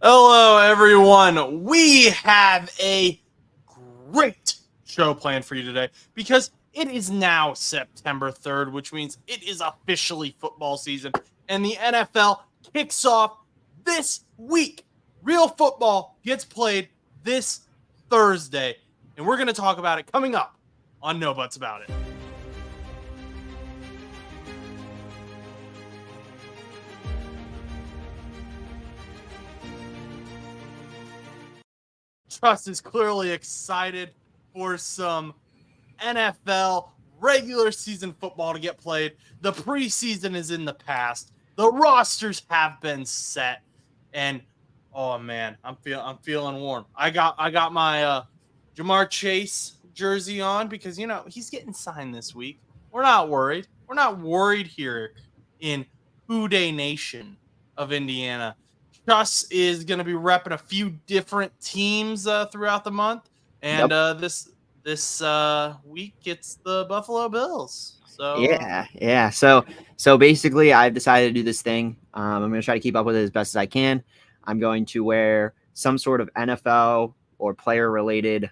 Hello, everyone. We have a great show planned for you today because it is now September 3rd, which means it is officially football season, and the NFL kicks off this week. Real football gets played this Thursday, and we're going to talk about it coming up on No Buts About It. Chus is clearly excited for some NFL regular season football to get played. The preseason is in the past. The rosters have been set, and oh man, I'm feeling warm. I got my Jamar Chase jersey on because he's getting signed this week. We're not worried. We're not worried here in Who Day Nation of Indiana. Chus is going to be repping a few different teams throughout the month, and Yep. this week it's the Buffalo Bills. So Yeah. So basically, I've decided to do this thing. I'm going to try to keep up with it as best as I can. I'm going to wear some sort of NFL or player-related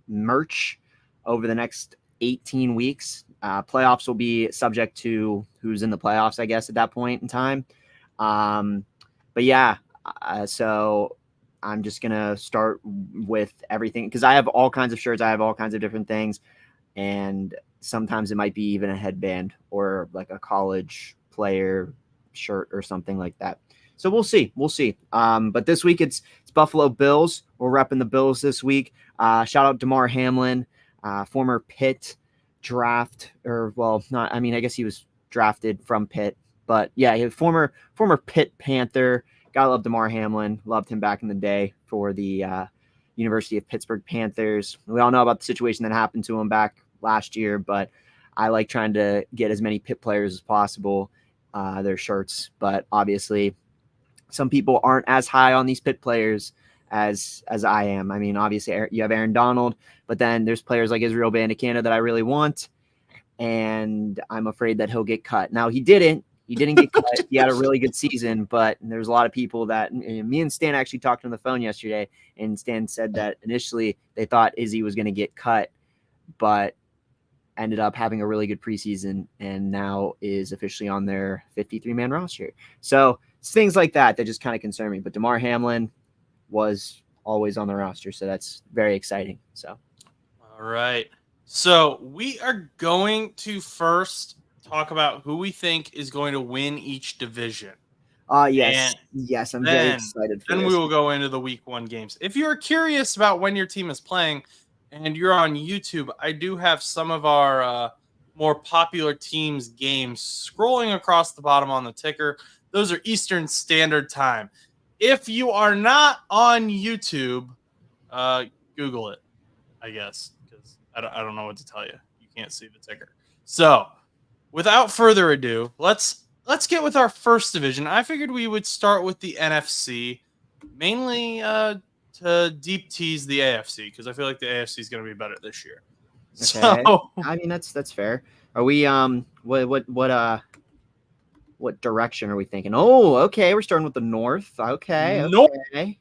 merch over the next 18 weeks. Playoffs will be subject to who's in the playoffs, I guess, at that point in time. But yeah, so I'm just going to start with everything because I have all kinds of shirts. I have all kinds of different things. And sometimes it might be even a headband or like a college player shirt or something like that. So we'll see. But this week it's Buffalo Bills. We're repping the Bills this week. Shout out Damar Hamlin, former Pitt draft, or well, not. I mean, I guess he was drafted from Pitt, but yeah, he was former Pitt Panther. Gotta love Damar Hamlin. Loved him back in the day for the University of Pittsburgh Panthers. We all know about the situation that happened to him back last year, but I like trying to get as many Pitt players as possible their shirts. But obviously, some people aren't as high on these Pitt players as I am. I mean, obviously, you have Aaron Donald, but then there's players like Israel Bandicana that I really want, and I'm afraid that he'll get cut. Now, he didn't. He didn't get cut. He had a really good season, but there's a lot of people that me and Stan actually talked on the phone yesterday, and Stan said that initially they thought Izzy was going to get cut, but ended up having a really good preseason and now is officially on their 53-man roster. So it's things like that just kind of concern me. But Damar Hamlin was always on the roster, so that's very exciting. So, all right. So we are going to first talk about who we think is going to win each division. yes, I'm very Then, excited for then this. we will go into the week 1 games. If you're curious about when your team is playing and you're on YouTube, I do have some of our more popular teams' games scrolling across the bottom on the ticker. Those are Eastern Standard Time. If you are not on YouTube, Google it, I guess, because I don't know what to tell you. You can't see the ticker. So, without further ado, let's get with our first division. I figured we would start with the NFC, mainly to deep tease the AFC because I feel like the AFC is going to be better this year. Okay. So, I mean, that's fair. Are we what direction are we thinking? Oh, okay, we're starting with the North. Okay.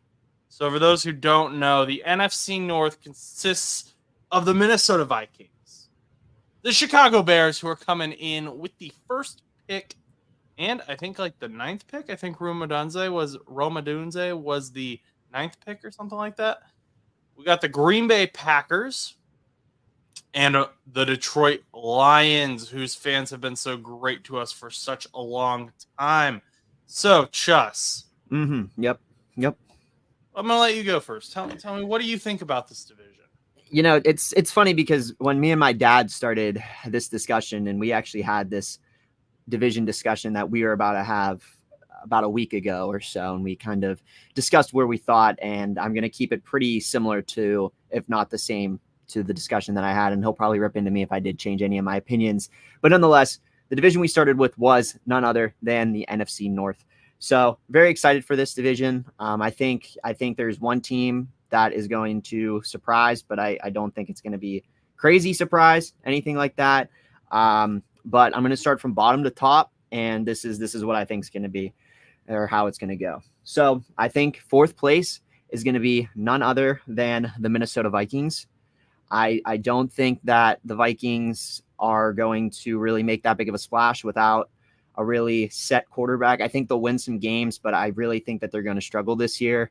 So for those who don't know, the NFC North consists of the Minnesota Vikings, the Chicago Bears, who are coming in with the first pick, and I think like the 9th pick. I think Roma Dunze was the 9th pick or something like that. We got the Green Bay Packers and the Detroit Lions, whose fans have been so great to us for such a long time. So, Chus. Yep. I'm gonna let you go first. Tell me, what do you think about this division? It's funny because when me and my dad started this discussion, and we actually had this division discussion that we were about to have about a week ago or so, and we kind of discussed where we thought, and I'm going to keep it pretty similar to, if not the same, to the discussion that I had, and he'll probably rip into me if I did change any of my opinions. But nonetheless, the division we started with was none other than the NFC North. So very excited for this division. I think there's one team that is going to surprise, but I don't think it's going to be crazy surprise, anything like that. But I'm going to start from bottom to top, and this is what I think is going to be, or how it's going to go. So I think fourth place is going to be none other than the Minnesota Vikings. I don't think that the Vikings are going to really make that big of a splash without a really set quarterback. I think they'll win some games, but I really think that they're going to struggle this year.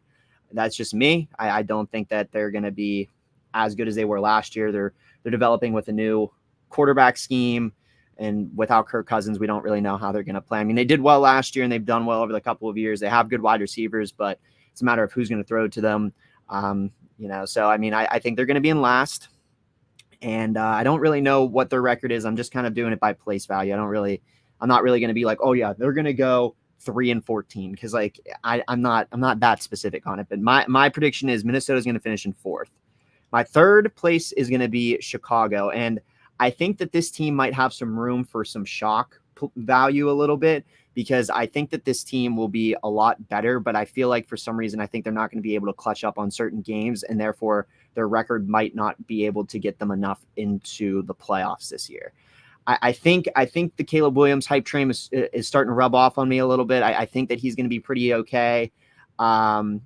That's just me. I don't think that they're going to be as good as they were last year. They're developing with a new quarterback scheme, and without Kirk Cousins, we don't really know how they're going to play. I mean, they did well last year, and they've done well over the couple of years. They have good wide receivers, but it's a matter of who's going to throw to them. So I mean, I think they're going to be in last, and I don't really know what their record is. I'm just kind of doing it by place value. I'm not really going to be like, oh yeah, they're going to go 3-14 because like I'm not that specific on it. But my prediction is Minnesota's going to finish in fourth. My third place is going to be Chicago, and I think that this team might have some room for some shock value a little bit, because I think that this team will be a lot better, but I feel like for some reason, I think they're not going to be able to clutch up on certain games, and therefore their record might not be able to get them enough into the playoffs this year. I think the Caleb Williams hype train is starting to rub off on me a little bit. I think that he's going to be pretty okay. And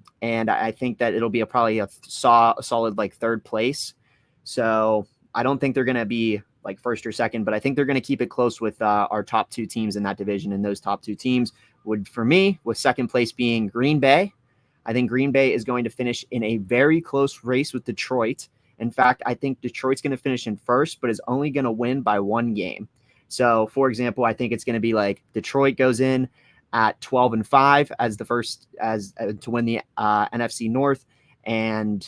I think that it'll be probably a solid like third place. So I don't think they're going to be like first or second, but I think they're going to keep it close with our top two teams in that division. And those top two teams would, for me, with second place being Green Bay. I think Green Bay is going to finish in a very close race with Detroit. In fact, I think Detroit's going to finish in first, but is only going to win by one game. So, for example, I think it's going to be like Detroit goes in at 12-5 as the first to win the NFC North, and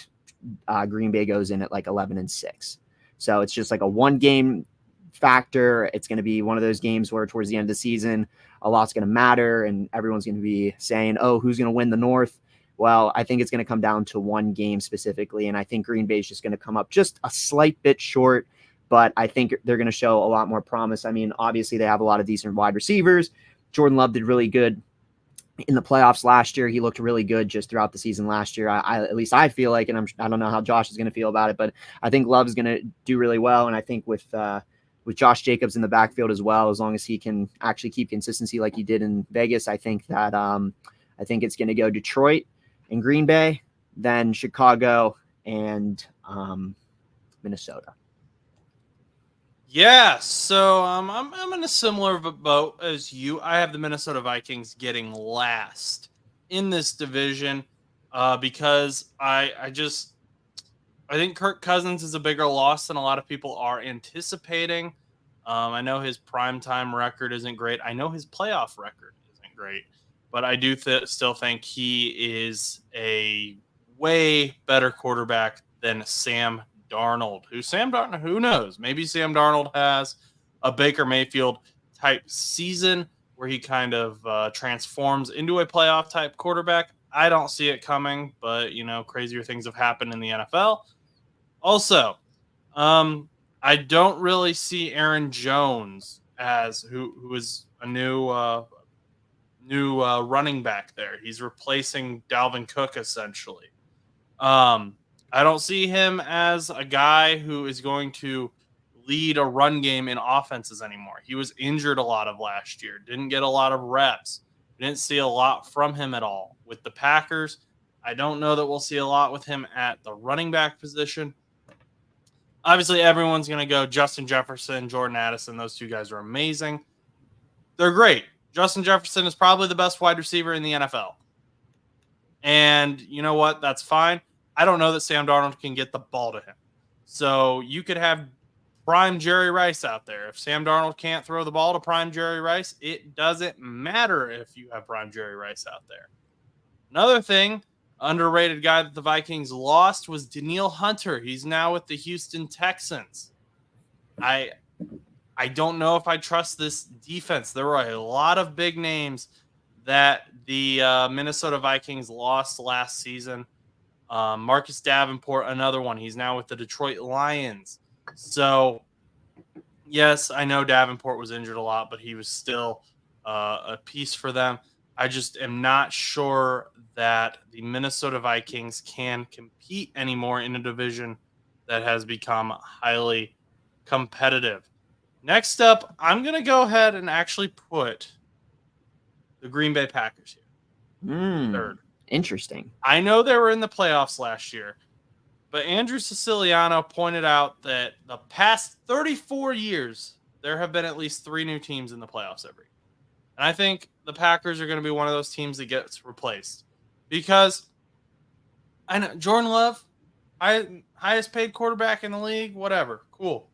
Green Bay goes in at like 11-6. So it's just like a one game factor. It's going to be one of those games where towards the end of the season, a lot's going to matter, and everyone's going to be saying, "Oh, who's going to win the North?" Well, I think it's going to come down to one game specifically, and I think Green Bay is just going to come up just a slight bit short, but I think they're going to show a lot more promise. I mean, obviously they have a lot of decent wide receivers. Jordan Love did really good in the playoffs last year. He looked really good just throughout the season last year. At least I feel like, and I don't know how Josh is going to feel about it, but I think Love is going to do really well, and I think with Josh Jacobs in the backfield as well, as long as he can actually keep consistency like he did in Vegas, I think that I think it's going to go Detroit and Green Bay, then Chicago and Minnesota. Yeah, so I'm in a similar boat as you. I have the Minnesota Vikings getting last in this division because I think Kirk Cousins is a bigger loss than a lot of people are anticipating. I know his primetime record isn't great. I know his playoff record isn't great, but I do still think he is a way better quarterback than Sam Darnold. Who knows? Maybe Sam Darnold has a Baker Mayfield type season where he kind of transforms into a playoff type quarterback. I don't see it coming, but crazier things have happened in the NFL. Also, I don't really see Aaron Jones as who is a new running back there. He's replacing Dalvin Cook essentially. I don't see him as a guy who is going to lead a run game in offenses anymore. He was injured a lot of last year, didn't get a lot of reps. We didn't see a lot from him at all. With the Packers, I don't know that we'll see a lot with him at the running back position. Obviously, everyone's going to go Justin Jefferson, Jordan Addison. Those two guys are amazing. They're great. Justin Jefferson is probably the best wide receiver in the NFL. And you know what? That's fine. I don't know that Sam Darnold can get the ball to him. So you could have prime Jerry Rice out there. If Sam Darnold can't throw the ball to prime Jerry Rice, it doesn't matter if you have prime Jerry Rice out there. Another thing, underrated guy that the Vikings lost was Danielle Hunter. He's now with the Houston Texans. I don't know if I trust this defense. There were a lot of big names that the Minnesota Vikings lost last season. Marcus Davenport, another one. He's now with the Detroit Lions. So, yes, I know Davenport was injured a lot, but he was still a piece for them. I just am not sure that the Minnesota Vikings can compete anymore in a division that has become highly competitive. Next up, I'm going to go ahead and actually put the Green Bay Packers here. Third. Interesting. I know they were in the playoffs last year, but Andrew Siciliano pointed out that the past 34 years, there have been at least 3 new teams in the playoffs every year. And I think the Packers are going to be one of those teams that gets replaced because I know Jordan Love, highest paid quarterback in the league, whatever. Cool.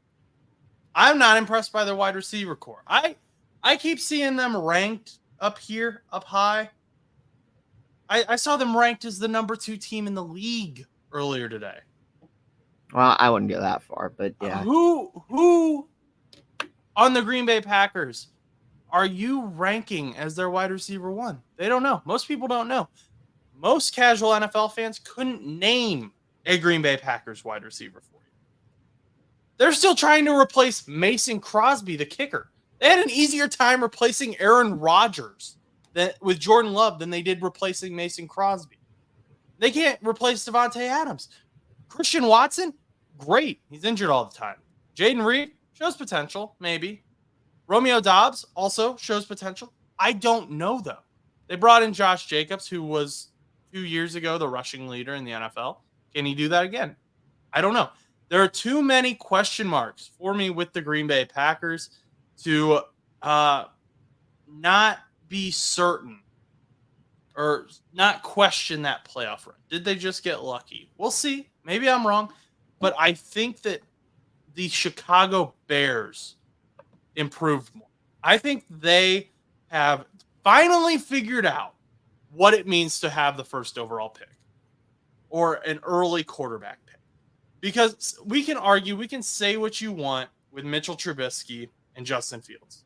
I'm not impressed by their wide receiver core. I keep seeing them ranked up here, up high. I saw them ranked as the number 2 team in the league earlier today. Well, I wouldn't go that far, but yeah. Who on the Green Bay Packers are you ranking as their wide receiver 1? They don't know. Most people don't know. Most casual NFL fans couldn't name a Green Bay Packers wide receiver for you. They're still trying to replace Mason Crosby, the kicker. They had an easier time replacing Aaron Rodgers with Jordan Love than they did replacing Mason Crosby. They can't replace Devontae Adams. Christian Watson, great. He's injured all the time. Jaden Reed shows potential, maybe. Romeo Doubs also shows potential. I don't know, though. They brought in Josh Jacobs, who was 2 years ago the rushing leader in the NFL. Can he do that again? I don't know. There are too many question marks for me with the Green Bay Packers to not be certain or not question that playoff run. Did they just get lucky? We'll see. Maybe I'm wrong. But I think that the Chicago Bears improved more. I think they have finally figured out what it means to have the first overall pick or an early quarterback pick. Because we can argue, we can say what you want with Mitchell Trubisky and Justin Fields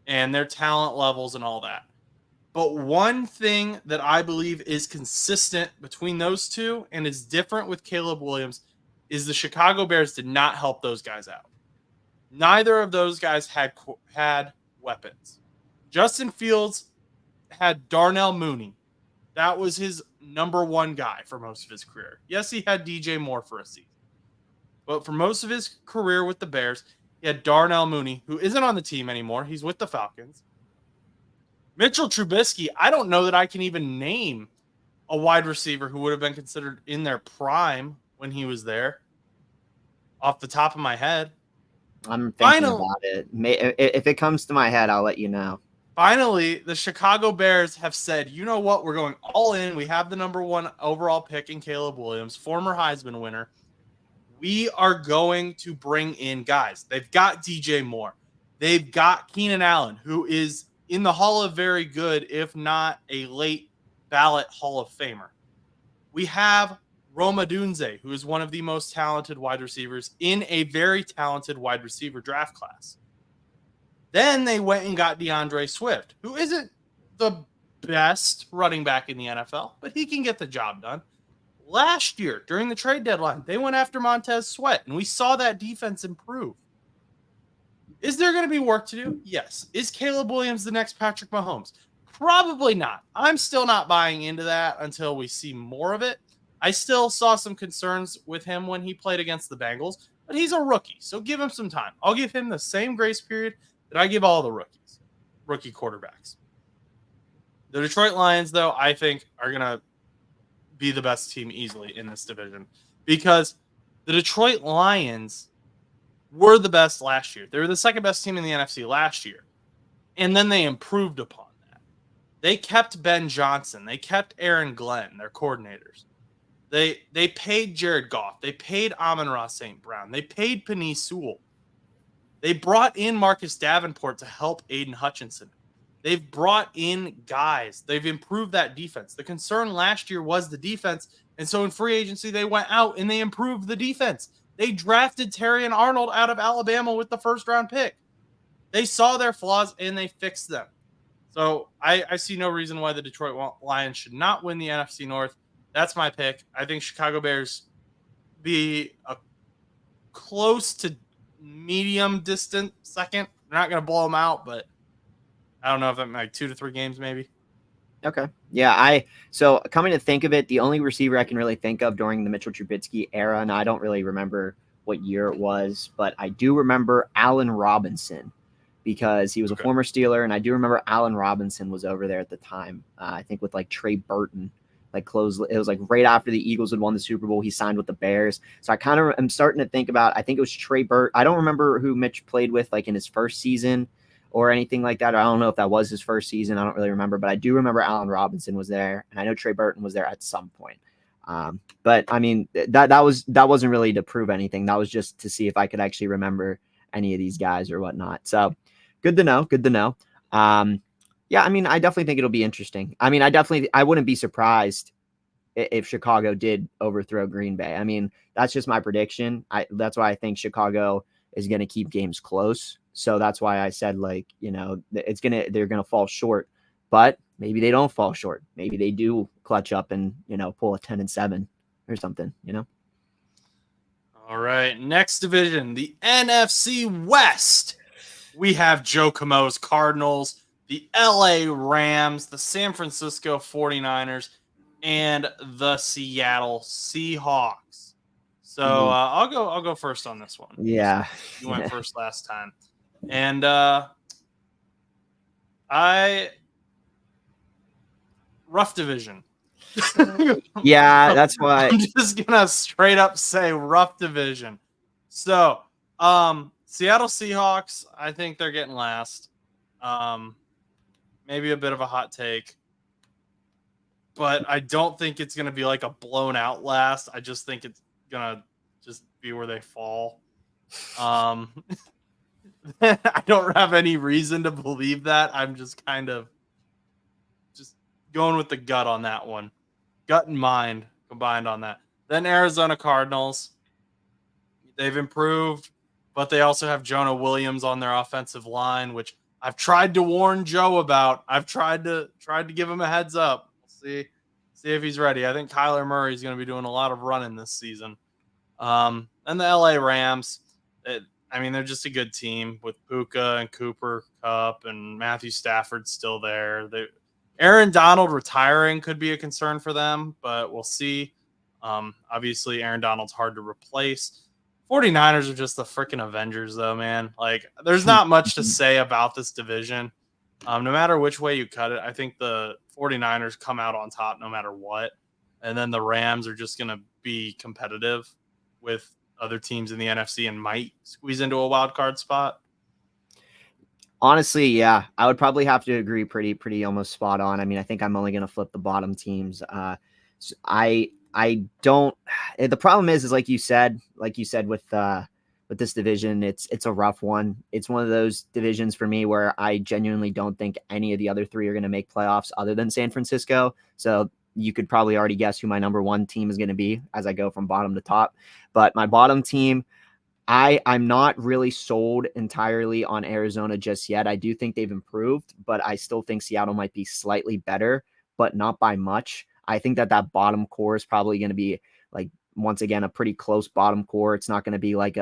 and their talent levels and all that. But one thing that I believe is consistent between those two and is different with Caleb Williams is the Chicago Bears did not help those guys out. Neither of those guys had weapons. Justin Fields had Darnell Mooney. That was his number 1 guy for most of his career. Yes, he had DJ Moore for a season. But for most of his career with the Bears, he had Darnell Mooney, who isn't on the team anymore. He's with the Falcons. Mitchell Trubisky, I don't know that I can even name a wide receiver who would have been considered in their prime when he was there off the top of my head. I'm thinking about it. If it comes to my head, I'll let you know. Finally, the Chicago Bears have said, you know what? We're going all in. We have the number 1 overall pick in Caleb Williams, former Heisman winner. We are going to bring in guys. They've got DJ Moore. They've got Keenan Allen, who is in the Hall of Very Good, if not a late ballot Hall of Famer. We have Roma Dunze, who is one of the most talented wide receivers in a very talented wide receiver draft class. Then they went and got DeAndre Swift, who isn't the best running back in the NFL, but he can get the job done. Last year, during the trade deadline, they went after Montez Sweat, and we saw that defense improve. Is there going to be work to do? Yes. Is Caleb Williams the next Patrick Mahomes? Probably not. I'm still not buying into that until we see more of it. I still saw some concerns with him when he played against the Bengals, but he's a rookie, so give him some time. I'll give him the same grace period that I give all the rookie quarterbacks. The Detroit Lions, though, I think are going to be the best team easily in this division because the Detroit Lions were the best last year. They were the second best team in the NFC last year, and then they improved upon that. They kept Ben Johnson. They kept Aaron Glenn, their coordinators. They paid Jared Goff. They paid Amon-Ra St. Brown. They paid Penei Sewell. They brought in Marcus Davenport to help Aiden Hutchinson. They've brought in guys. They've improved that defense. The concern last year was the defense, and so in free agency, they went out and they improved the defense. They drafted Terrion Arnold out of Alabama with the first-round pick. They saw their flaws, and they fixed them. So I see no reason why the Detroit Lions should not win the NFC North. That's my pick. I think Chicago Bears be a close to medium distant second. They're not going to blow them out, but I don't know if that like 2 to 3 games maybe. Okay. Yeah, so coming to think of it, the only receiver I can really think of during the Mitchell Trubisky era, and I don't really remember what year it was, but I do remember Allen Robinson because he was a Okay. former Steeler, and I do remember Allen Robinson was over there at the time. I think with like Trey Burton, like close. It was like right after the Eagles had won the Super Bowl. He signed with the Bears, so I kind of am starting to think about. I think it was Trey Burton. I don't remember who Mitch played with like in his first season or anything like that. I don't know if that was his first season. I don't really remember, but I do remember Allen Robinson was there, and I know Trey Burton was there at some point. But I mean, that wasn't really to prove anything. That was just to see if I could actually remember any of these guys or whatnot. So good to know. Good to know. Yeah, I mean, I definitely think it'll be interesting. I mean, I wouldn't be surprised if Chicago did overthrow Green Bay. I mean, that's just my prediction. That's why I think Chicago is going to keep games close. So that's why I said, like, you know, they're going to fall short, but maybe they don't fall short. Maybe they do clutch up and, you know, pull a 10-7 or something, you know? All right. Next division, the NFC West. We have Joe Camo's Cardinals, the LA Rams, the San Francisco 49ers, and the Seattle Seahawks. So I'll go first on this one. Yeah. You went first last time. And rough division. Yeah, that's why. I'm just gonna straight up say rough division. So, Seattle Seahawks, I think they're getting last. Maybe a bit of a hot take, but I don't think it's gonna be like a blown out last. I just think it's gonna just be where they fall. I don't have any reason to believe that. I'm just kind of just going with the gut on that one. Gut and mind combined on that. Then Arizona Cardinals. They've improved, but they also have Jonah Williams on their offensive line, which I've tried to warn Joe about. I've tried to give him a heads up. We'll see if he's ready. I think Kyler Murray is going to be doing a lot of running this season. And the LA Rams, I mean, they're just a good team with Puka and Cooper Kupp and Matthew Stafford still there. Aaron Donald retiring could be a concern for them, but we'll see. Obviously, Aaron Donald's hard to replace. 49ers are just the freaking Avengers, though, man. Like, there's not much to say about this division. No matter which way you cut it, I think the 49ers come out on top no matter what. And then the Rams are just going to be competitive with other teams in the NFC and might squeeze into a wild card spot. Honestly, yeah, I would probably have to agree pretty almost spot on. I mean, I think I'm only going to flip the bottom teams. So I don't. The problem is like you said with this division, it's a rough one. It's one of those divisions for me where I genuinely don't think any of the other three are going to make playoffs other than San Francisco. So you could probably already guess who my number one team is going to be as I go from bottom to top. But my bottom team, I'm not really sold entirely on Arizona just yet. I do think they've improved, but I still think Seattle might be slightly better, but not by much. I think that bottom core is probably going to be like, once again, a pretty close bottom core. It's not going to be like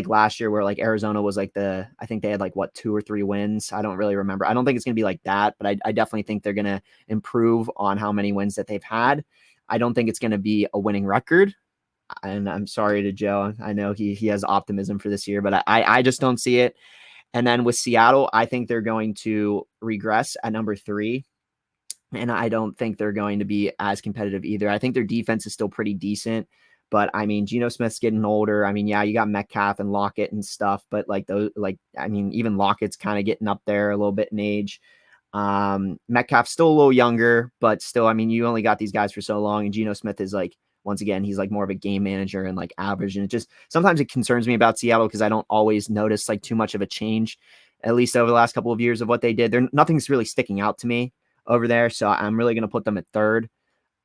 last year where like Arizona was like I think they had like 2 or 3 wins. I don't really remember. I don't think it's going to be like that, but I definitely think they're going to improve on how many wins that they've had. I don't think it's going to be a winning record. And I'm sorry to Joe. I know he has optimism for this year, but I just don't see it. And then with Seattle, I think they're going to regress at number 3. And I don't think they're going to be as competitive either. I think their defense is still pretty decent. But I mean, Geno Smith's getting older. I mean, yeah, you got Metcalf and Lockett and stuff, but I mean, even Lockett's kind of getting up there a little bit in age. Metcalf's still a little younger, but still, I mean, you only got these guys for so long. And Geno Smith is like, once again, he's like more of a game manager and like average. And it just sometimes it concerns me about Seattle because I don't always notice like too much of a change, at least over the last couple of years of what they did. Nothing's really sticking out to me over there. So I'm really going to put them at 3rd.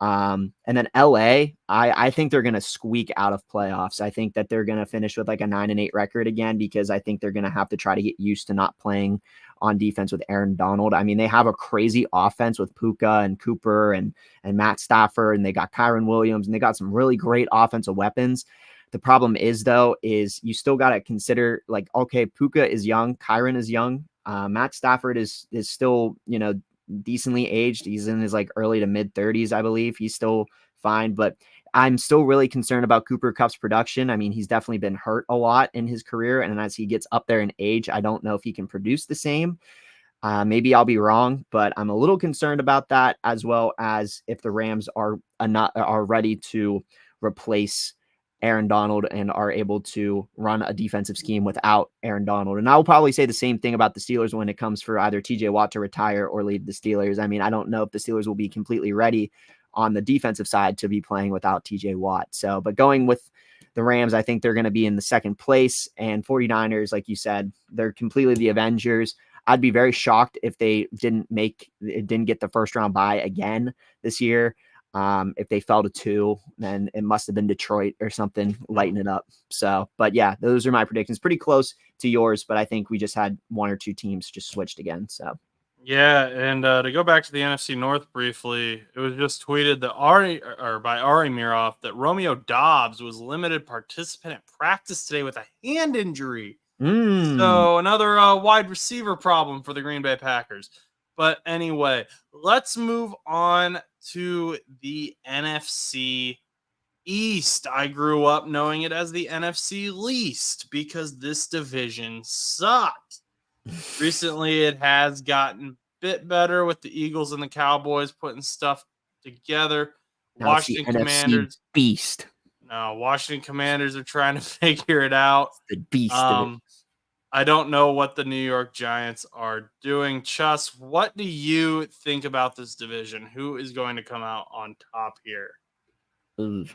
And then LA, I think they're going to squeak out of playoffs. I think that they're going to finish with like a 9-8 record again, because I think they're going to have to try to get used to not playing on defense with Aaron Donald. I mean, they have a crazy offense with Puka and Cooper and Matt Stafford, and they got Kyron Williams, and they got some really great offensive weapons. The problem is, though, is you still got to consider, like, okay, Puka is young, Kyron is young, Matt Stafford is still, decently aged. He's in his like early to mid 30s, I believe. He's still fine. But I'm still really concerned about Cooper Kupp's production. I mean, he's definitely been hurt a lot in his career. And as he gets up there in age, I don't know if he can produce the same. Maybe I'll be wrong, but I'm a little concerned about that, as well as if the Rams are ready to replace Aaron Donald and are able to run a defensive scheme without Aaron Donald. And I'll probably say the same thing about the Steelers when it comes for either TJ Watt to retire or leave the Steelers. I mean, I don't know if the Steelers will be completely ready on the defensive side to be playing without TJ Watt. So, but going with the Rams, I think they're going to be in the second place, and 49ers, like you said, they're completely the Avengers. I'd be very shocked if they didn't get the first round bye again this year. If they fell to 2, then it must have been Detroit or something, lighten it up. So, but yeah, those are my predictions. Pretty close to yours, but I think we just had 1 or 2 teams just switched again. So, Yeah, and to go back to the NFC North briefly, it was just tweeted that by Ari Miroff that Romeo Dobbs was limited participant at practice today with a hand injury. So another wide receiver problem for the Green Bay Packers. But anyway, let's move on to the NFC East. I grew up knowing it as the NFC least because this division sucked. Recently, it has gotten a bit better with the Eagles and the Cowboys putting stuff together. now it's the Washington NFC Commanders. beast. No, Washington Commanders are trying to figure it out. The beast of it. I don't know what the New York Giants are doing. Chus, what do you think about this division? Who is going to come out on top here?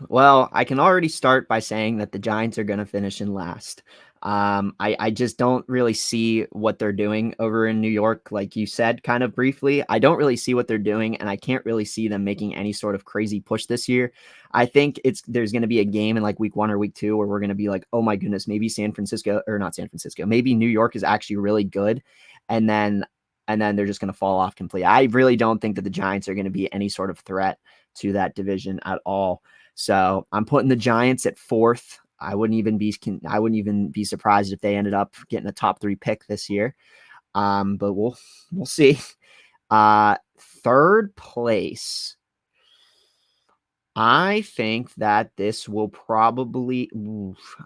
Well, I can already start by saying that the Giants are going to finish in last. I just don't really see what they're doing over in New York, like you said, kind of briefly. I don't really see what they're doing, and I can't really see them making any sort of crazy push this year. I think there's going to be a game in like week 1 or week 2 where we're going to be like, oh my goodness, maybe maybe New York is actually really good, and then they're just going to fall off completely. I really don't think that the Giants are going to be any sort of threat to that division at all. So I'm putting the Giants at 4th. I wouldn't even be surprised if they ended up getting a top 3 pick this year. But we'll see. 3rd place. I think that this will probably.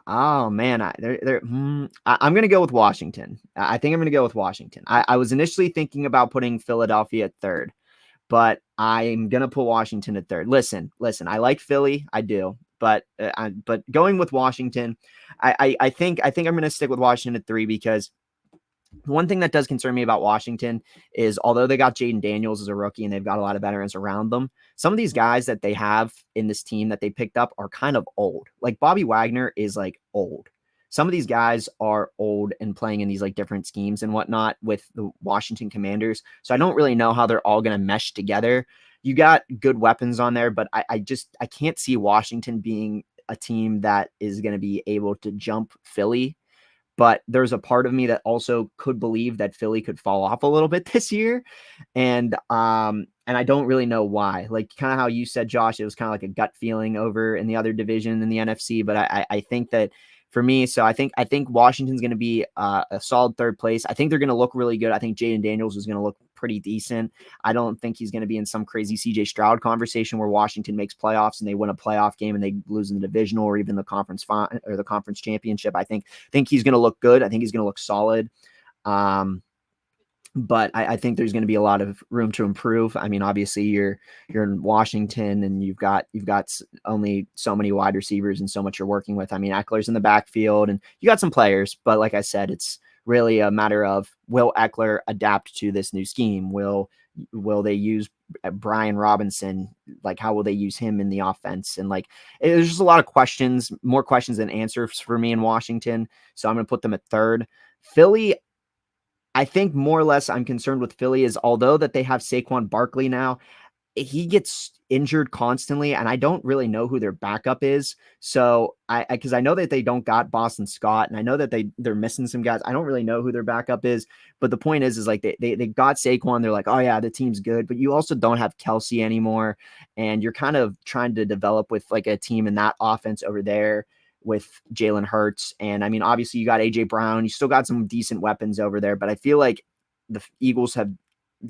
Oh man, I'm going to go with Washington. I think I'm going to go with Washington. I was initially thinking about putting Philadelphia at 3rd, but I'm going to put Washington at 3rd. Listen, I like Philly. I do. But going with Washington, I think I'm going to stick with Washington at 3 because one thing that does concern me about Washington is although they got Jaden Daniels as a rookie and they've got a lot of veterans around them, some of these guys that they have in this team that they picked up are kind of old. Like Bobby Wagner is like old. Some of these guys are old and playing in these like different schemes and whatnot with the Washington Commanders. So I don't really know how they're all going to mesh together. You got good weapons on there, but I can't see Washington being a team that is going to be able to jump Philly. But there's a part of me that also could believe that Philly could fall off a little bit this year. And I don't really know why. Like kind of how you said, Josh, it was kind of like a gut feeling over in the other division in the NFC. But I think that for me, so I think Washington's going to be a solid 3rd place. I think they're going to look really good. I think Jaden Daniels is going to look pretty decent. I don't think he's going to be in some crazy CJ Stroud conversation where Washington makes playoffs and they win a playoff game and they lose in the divisional or even the conference or the conference championship. I think he's going to look good. I think he's going to look solid. But I think there's going to be a lot of room to improve. I mean, obviously you're in Washington and you've got only so many wide receivers and so much you're working with. I mean, Eckler's in the backfield and you got some players, but like I said, it's really a matter of will Eckler adapt to this new scheme? Will they use Brian Robinson? Like, how will they use him in the offense? And like, there's just a lot of questions, more questions than answers for me in Washington. So I'm going to put them at 3rd. Philly, I think more or less I'm concerned with Philly is although that they have Saquon Barkley now, he gets injured constantly and I don't really know who their backup is. So because I know that they don't got Boston Scott and I know that they're missing some guys. I don't really know who their backup is, but the point is like they got Saquon. They're like, oh yeah, the team's good, but you also don't have Kelsey anymore. And you're kind of trying to develop with like a team in that offense over there with Jalen Hurts. And I mean, obviously you got AJ Brown, you still got some decent weapons over there, but I feel like the Eagles have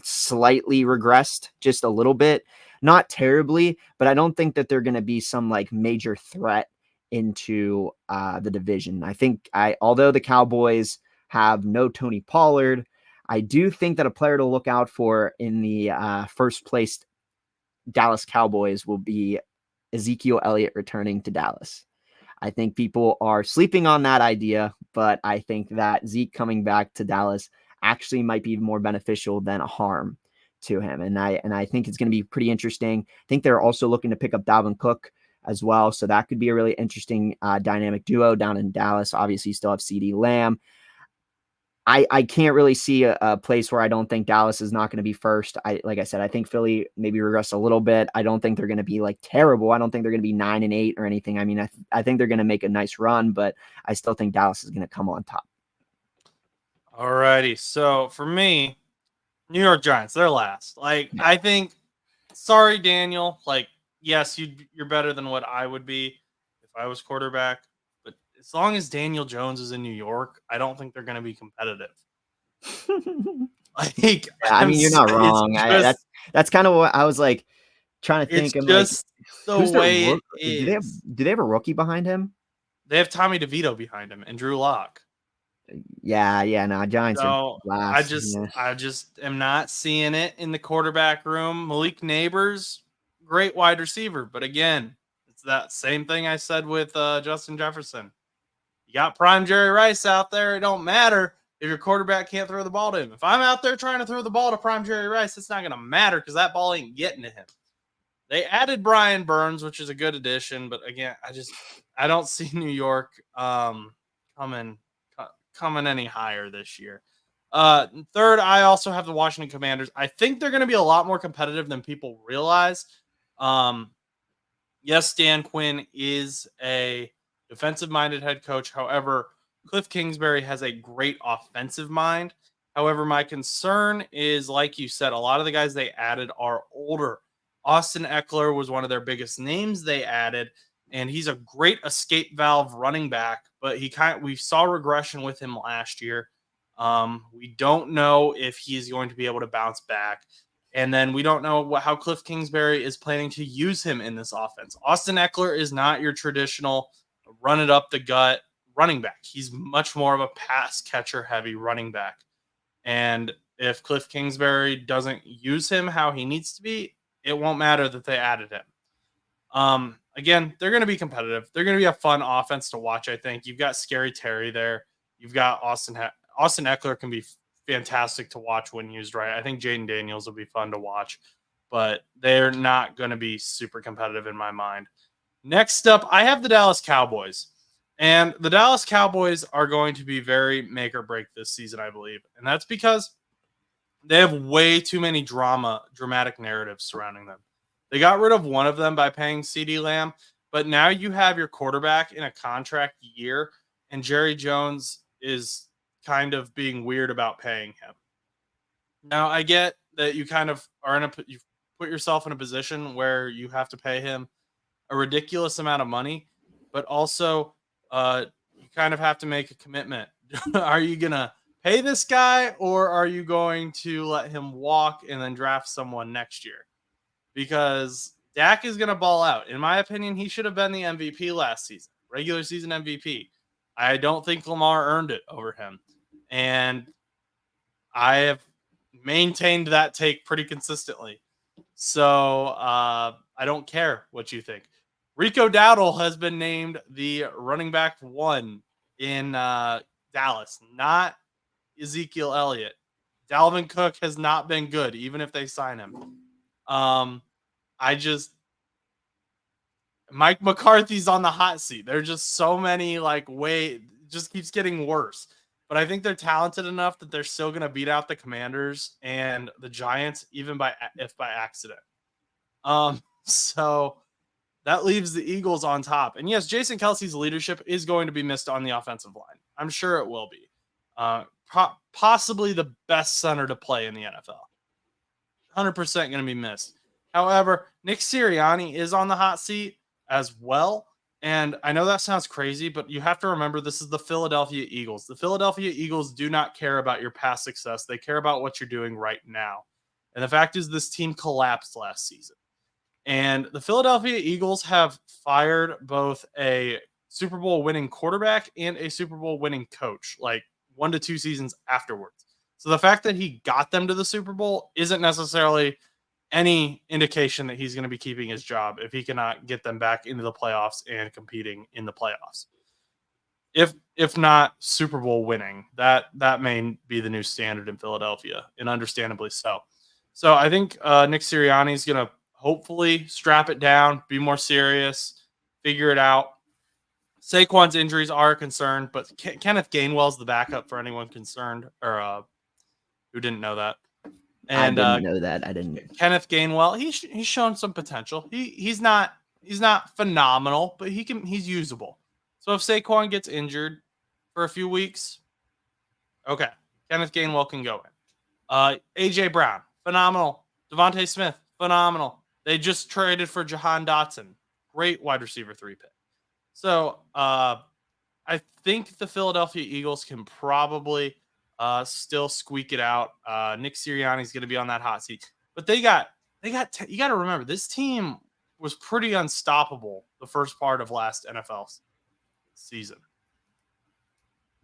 slightly regressed just a little bit. not terribly, but I don't think that they're going to be some like major threat into the division. Although the Cowboys have no Tony Pollard, I do think that a player to look out for in the first place Dallas Cowboys will be Ezekiel Elliott returning to Dallas. I think people are sleeping on that idea, but I think that Zeke coming back to Dallas actually might be more beneficial than a harm to him. And I think it's going to be pretty interesting. I think they're also looking to pick up Dalvin Cook as well. So that could be a really interesting dynamic duo down in Dallas. Obviously, you still have CeeDee Lamb. I can't really see a place where I don't think Dallas is not going to be first. Like I said, I think Philly maybe regress a little bit. I don't think they're going to be like terrible. I don't think they're going to be 9-8 or anything. I mean, I think they're going to make a nice run, but I still think Dallas is going to come on top. All righty. So for me, New York Giants, they're last. Like, I think, sorry, Daniel. Like, yes, you're better than what I would be if I was quarterback. But as long as Daniel Jones is in New York, I don't think they're going to be competitive. Like, yeah, I mean, you're not wrong. That's kind of what I was like trying to think. It's I'm just like, the way it is. Do they have a rookie behind him? They have Tommy DeVito behind him and Drew Lock. Yeah, no, Giants So are last. I just am not seeing it in the quarterback room. Malik Neighbors, great wide receiver, but again, it's that same thing I said with Justin Jefferson. You got prime Jerry Rice out there. It don't matter if your quarterback can't throw the ball to him. If I'm out there trying to throw the ball to prime Jerry Rice, it's not going to matter because that ball ain't getting to him. They added Brian Burns, which is a good addition, but again, I don't see New York coming any higher this year. Third, I also have the Washington Commanders. I think they're going to be a lot more competitive than people realize. Yes, Dan Quinn is a defensive-minded head coach. However, Cliff Kingsbury has a great offensive mind. However, my concern is, like you said, a lot of the guys they added are older. Austin Eckler was one of their biggest names they added, and he's a great escape valve running back, but we saw regression with him last year. We don't know if he's going to be able to bounce back. And then we don't know how Cliff Kingsbury is planning to use him in this offense. Austin Eckler is not your traditional run it up the gut running back. He's much more of a pass catcher heavy running back. And if Cliff Kingsbury doesn't use him how he needs to be, it won't matter that they added him. Again, they're going to be competitive. They're going to be a fun offense to watch, I think. You've got Scary Terry there. You've got Austin Eckler can be fantastic to watch when used right. I think Jaden Daniels will be fun to watch, but they're not going to be super competitive in my mind. Next up, I have the Dallas Cowboys. And the Dallas Cowboys are going to be very make or break this season, I believe. And that's because they have way too many dramatic narratives surrounding them. They got rid of one of them by paying CeeDee Lamb, but now you have your quarterback in a contract year, and Jerry Jones is kind of being weird about paying him. Now, I get that you kind of you've put yourself in a position where you have to pay him a ridiculous amount of money, but also you kind of have to make a commitment. Are you going to pay this guy, or are you going to let him walk and then draft someone next year? Because Dak is going to ball out. In my opinion, he should have been the MVP last season, regular season MVP. I don't think Lamar earned it over him. And I have maintained that take pretty consistently. So I don't care what you think. Rico Dowdle has been named the running back 1 in Dallas, not Ezekiel Elliott. Dalvin Cook has not been good, even if they sign him. Mike McCarthy's on the hot seat. There's just so many just keeps getting worse. But I think they're talented enough that they're still going to beat out the Commanders and the Giants, even by accident. So that leaves the Eagles on top. And yes, Jason Kelsey's leadership is going to be missed on the offensive line. I'm sure it will be. Possibly the best center to play in the NFL. 100% going to be missed. However, Nick Sirianni is on the hot seat as well. And I know that sounds crazy, but you have to remember this is the Philadelphia Eagles. The Philadelphia Eagles do not care about your past success. They care about what you're doing right now. And the fact is this team collapsed last season. And the Philadelphia Eagles have fired both a Super Bowl winning quarterback and a Super Bowl winning coach, like 1 to 2 seasons afterwards. So the fact that he got them to the Super Bowl isn't necessarily any indication that he's going to be keeping his job if he cannot get them back into the playoffs and competing in the playoffs. If not Super Bowl winning, that may be the new standard in Philadelphia, and understandably so. So I think Nick Sirianni is going to hopefully strap it down, be more serious, figure it out. Saquon's injuries are a concern, but Kenneth Gainwell's the backup for anyone concerned or who didn't know that. And I didn't know that. I didn't. Kenneth Gainwell, he's shown some potential. He's not phenomenal, but he's usable. So if Saquon gets injured for a few weeks, okay, Kenneth Gainwell can go in. AJ Brown, phenomenal. Devontae Smith, phenomenal. They just traded for Jahan Dotson, great wide receiver 3 pick. So I think the Philadelphia Eagles can probably still squeak it out. Nick Sirianni's going to be on that hot seat, but you got you got to remember, this team was pretty unstoppable the first part of last NFL season.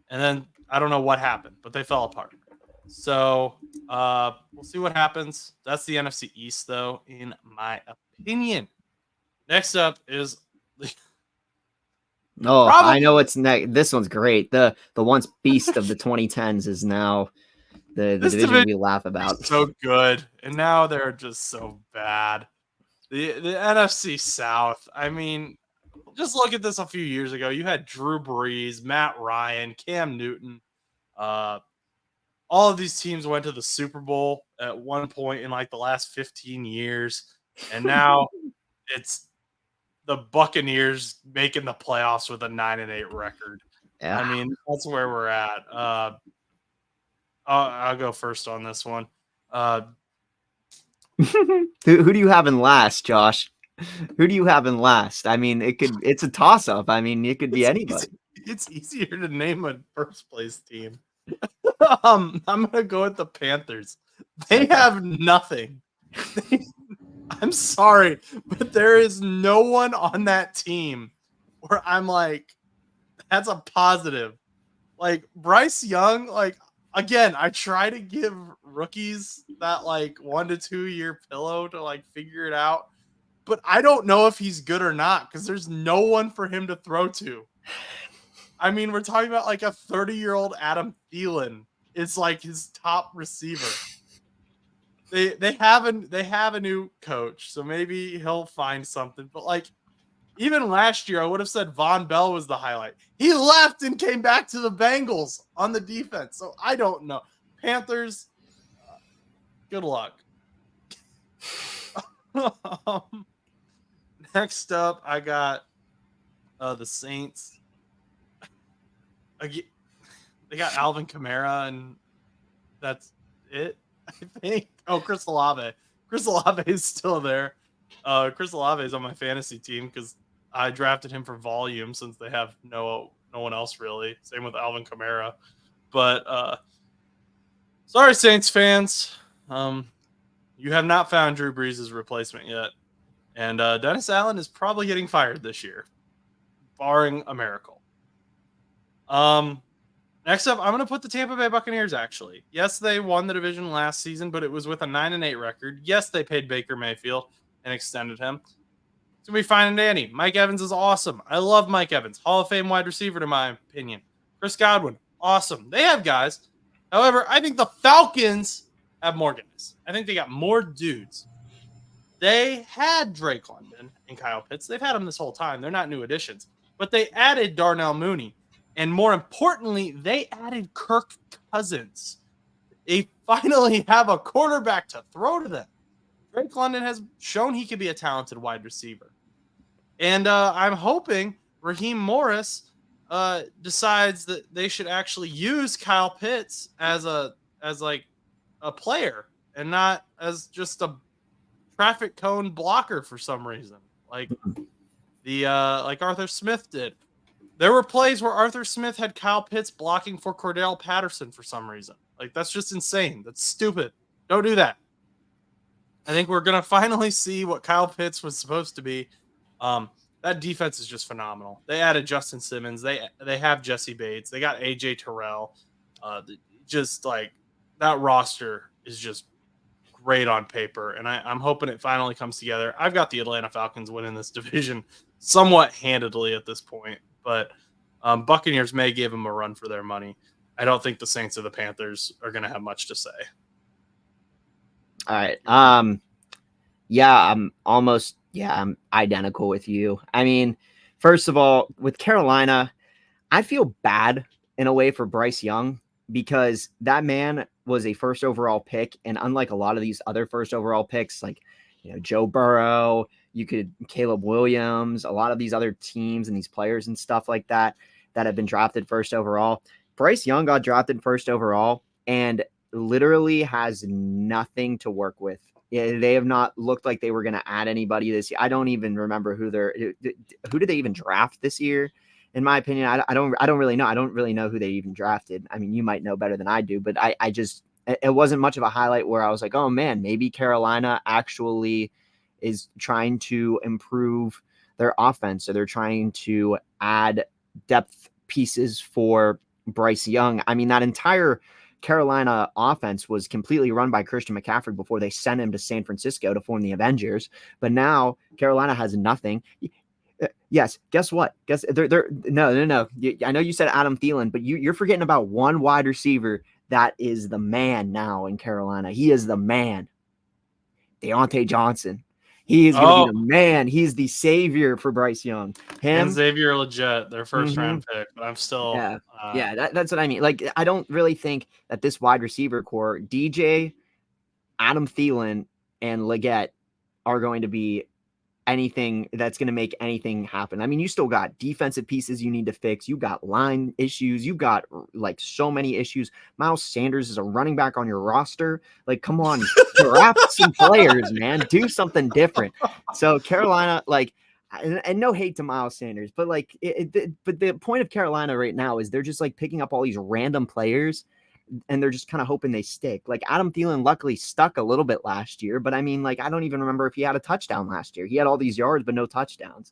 And then I don't know what happened, but they fell apart. So we'll see what happens. That's the NFC East, though, in my opinion. Next up is I know what's next. This one's great. The once beast of the 2010s is now the division we laugh about. So good, and now they're just so bad. The NFC South. I mean, just look at this a few years ago. You had Drew Brees, Matt Ryan, Cam Newton. All of these teams went to the Super Bowl at one point in like the last 15 years, and now it's the Buccaneers making the playoffs with a 9-8 record. Yeah. I mean, that's where we're at. I'll go first on this one. Who do you have in last, Josh? Who do you have in last? I mean, it's a toss up. I mean, it could be anybody. It's easier to name a first place team. I'm gonna go with the Panthers. They have nothing. I'm sorry, but there is no one on that team where I'm like, that's a positive. Like Bryce Young, like again, I try to give rookies that like 1 to 2 year pillow to like figure it out, but I don't know if he's good or not because there's no one for him to throw to. I mean, we're talking about like a 30-year-old Adam Thielen is like his top receiver. They have a new coach, so maybe he'll find something. But like even last year, I would have said Von Bell was the highlight. He left and came back to the Bengals on the defense. So I don't know. Panthers, good luck. Next up, I got the Saints. They got Alvin Kamara, and that's it, I think. Oh, Chris Olave. Chris Olave is still there. Chris Olave is on my fantasy team because I drafted him for volume since they have no one else really. Same with Alvin Kamara. But sorry, Saints fans. You have not found Drew Brees' replacement yet. And Dennis Allen is probably getting fired this year, barring a miracle. Next up, I'm going to put the Tampa Bay Buccaneers, actually. Yes, they won the division last season, but it was with a 9-8 record. Yes, they paid Baker Mayfield and extended him. It's going to be fine and dandy. Mike Evans is awesome. I love Mike Evans. Hall of Fame wide receiver, in my opinion. Chris Godwin, awesome. They have guys. However, I think the Falcons have more guys. I think they got more dudes. They had Drake London and Kyle Pitts. They've had them this whole time. They're not new additions. But they added Darnell Mooney. And more importantly, they added Kirk Cousins. They finally have a quarterback to throw to them. Drake London has shown he can be a talented wide receiver. And I'm hoping Raheem Morris decides that they should actually use Kyle Pitts as a player and not as just a traffic cone blocker for some reason. Like like Arthur Smith did. There were plays where Arthur Smith had Kyle Pitts blocking for Cordell Patterson for some reason. Like, that's just insane. That's stupid. Don't do that. I think we're gonna finally see what Kyle Pitts was supposed to be. That defense is just phenomenal. They added Justin Simmons. They have Jesse Bates. They got AJ Terrell. Just like that roster is just great on paper, and I'm hoping it finally comes together. I've got the Atlanta Falcons winning this division somewhat handedly at this point, but Buccaneers may give them a run for their money. I don't think the Saints or the Panthers are going to have much to say. All right. I'm identical with you. I mean, first of all, with Carolina, I feel bad in a way for Bryce Young because that man was a first overall pick. And unlike a lot of these other first overall picks, like, Joe Burrow, Caleb Williams, a lot of these other teams and these players and stuff like that have been drafted first overall. Bryce Young got drafted first overall and literally has nothing to work with. Yeah, they have not looked like they were going to add anybody this year. I don't even remember who did they even draft this year. In my opinion, I don't really know. I don't really know who they even drafted. I mean, you might know better than I do, but it wasn't much of a highlight where I was like, oh man, maybe Carolina actually is trying to improve their offense. So they're trying to add depth pieces for Bryce Young. I mean, that entire Carolina offense was completely run by Christian McCaffrey before they sent him to San Francisco to form the Avengers. But now Carolina has nothing. Yes. Guess what? No. I know you said Adam Thielen, but you're forgetting about one wide receiver that is the man now in Carolina. He is the man. Deontay Johnson. He is going to be the man. He's the savior for Bryce Young. And Xavier Legit, their first round pick, but I'm still. That's what I mean. Like, I don't really think that this wide receiver core, DJ, Adam Thielen, and Leggett are going to be anything that's going to make anything happen. I mean, you still got defensive pieces you need to fix. You got line issues. You got like so many issues. Miles Sanders is a running back on your roster. Like, come on, draft some players, man. Do something different. So Carolina, like, and no hate to Miles Sanders, but like, but the point of Carolina right now is they're just like picking up all these random players and they're just kind of hoping they stick. Like Adam Thielen luckily stuck a little bit last year, but I mean, like, I don't even remember if he had a touchdown last year. He had all these yards, but no touchdowns.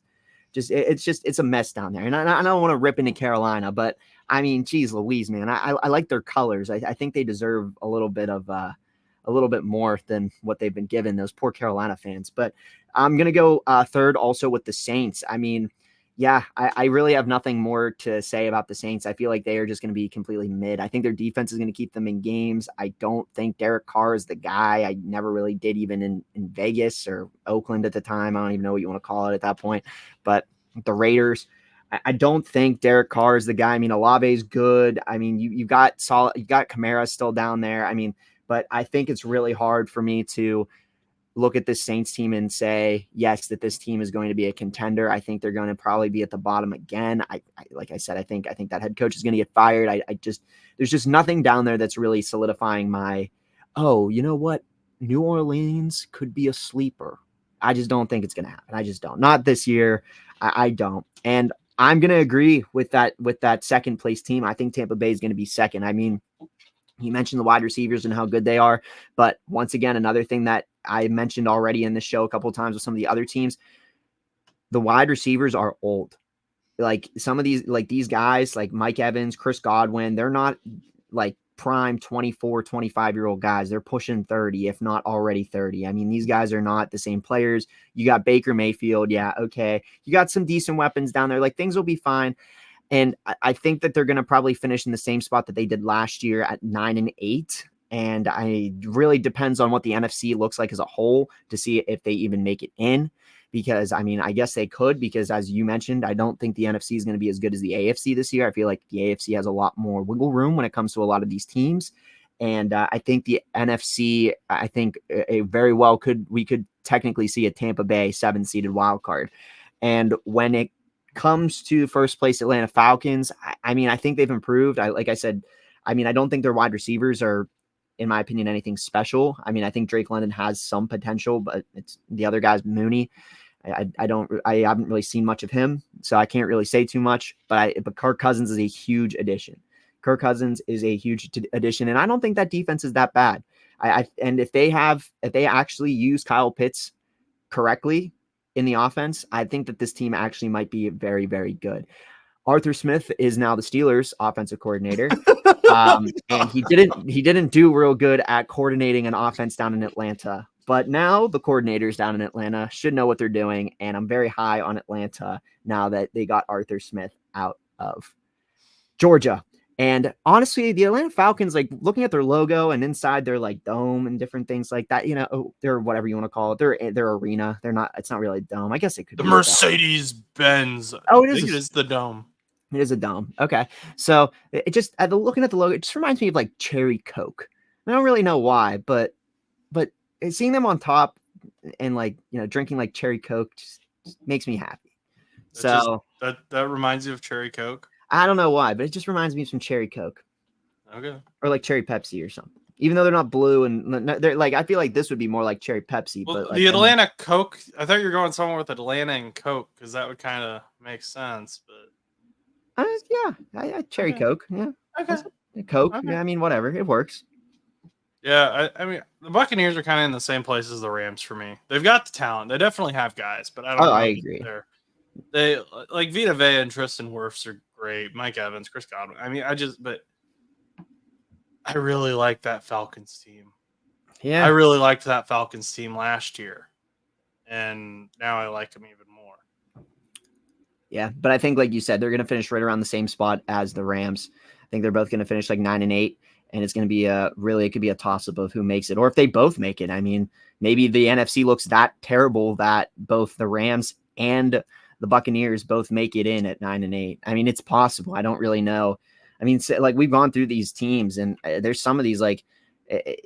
It's a mess down there. And I don't want to rip into Carolina, but I mean, geez Louise, man, I like their colors. I think they deserve a little bit more than what they've been given, those poor Carolina fans. But I'm going to go third also with the Saints. I mean, yeah, I really have nothing more to say about the Saints. I feel like they are just going to be completely mid. I think their defense is going to keep them in games. I don't think Derek Carr is the guy. I never really did, even in Vegas or Oakland at the time. I don't even know what you want to call it at that point. But the Raiders, I don't think Derek Carr is the guy. I mean, Olave's good. I mean, you got Kamara still down there. I mean, but I think it's really hard for me to look at this Saints team and say, yes, that this team is going to be a contender. I think they're going to probably be at the bottom again. Like I said, I think that head coach is going to get fired. There's just nothing down there that's really solidifying my, oh, you know what? New Orleans could be a sleeper. I just don't think it's going to happen. I just don't. Not this year. I don't. And I'm going to agree with that second place team. I think Tampa Bay is going to be second. I mean, you mentioned the wide receivers and how good they are. But once again, another thing that I mentioned already in the show a couple of times with some of the other teams, the wide receivers are old. Like some of these guys, like Mike Evans, Chris Godwin, they're not like prime 24, 25-year-old guys. They're pushing 30, if not already 30. I mean, these guys are not the same players. You got Baker Mayfield. Yeah. Okay. You got some decent weapons down there. Like things will be fine. And I think that they're going to probably finish in the same spot that they did last year at 9-8. And really depends on what the NFC looks like as a whole to see if they even make it in. Because, I mean, I guess they could, because as you mentioned, I don't think the NFC is going to be as good as the AFC this year. I feel like the AFC has a lot more wiggle room when it comes to a lot of these teams. And I think the NFC, I think very well we could technically see a Tampa Bay 7-seeded wild card. And when it comes to first place Atlanta Falcons, I mean, I think they've improved. Like I said, I mean, I don't think their wide receivers are, in my opinion, anything special. I mean, I think Drake London has some potential, but it's the other guy's Mooney. I haven't really seen much of him, so I can't really say too much. But Kirk Cousins is a huge addition. And I don't think that defense is that bad. And if they actually use Kyle Pitts correctly in the offense, I think that this team actually might be very, very good. Arthur Smith is now the Steelers offensive coordinator. And he didn't do real good at coordinating an offense down in Atlanta. But now the coordinators down in Atlanta should know what they're doing. And I'm very high on Atlanta now that they got Arthur Smith out of Georgia. And honestly, the Atlanta Falcons, like looking at their logo and inside their like dome and different things like that, they're whatever you want to call it. Their arena. It's not really a dome. I guess it could The be Mercedes-Benz. Oh, I think it is the dome. It is a dome. Okay. So it just, looking at the logo, it just reminds me of like Cherry Coke. I don't really know why, but seeing them on top and like, drinking like Cherry Coke just makes me happy. That reminds you of Cherry Coke? I don't know why, but it just reminds me of some Cherry Coke. Okay. Or like Cherry Pepsi or something. Even though they're not blue and they're like, I feel like this would be more like Cherry Pepsi. Well, but like, the Atlanta Coke, I thought you were going somewhere with Atlanta and Coke because that would kind of make sense. But yeah, Cherry Coke. Yeah. Okay. Coke. Okay. Yeah, I mean, whatever. It works. Yeah, I mean, the Buccaneers are kind of in the same place as the Rams for me. They've got the talent. They definitely have guys, but I don't know. I agree. They like Vita Vea and Tristan Wirfs are great. Mike Evans, Chris Godwin. I mean, I really like that Falcons team. Yeah. I really liked that Falcons team last year. And now I like them even more. Yeah, but I think, like you said, they're going to finish right around the same spot as the Rams. I think they're both going to finish like 9-8. And it's going to be it could be a toss-up of who makes it, or if they both make it. I mean, maybe the NFC looks that terrible that both the Rams and the Buccaneers both make it in at 9-8. I mean, it's possible. I don't really know. I mean, like we've gone through these teams, and there's some of these like I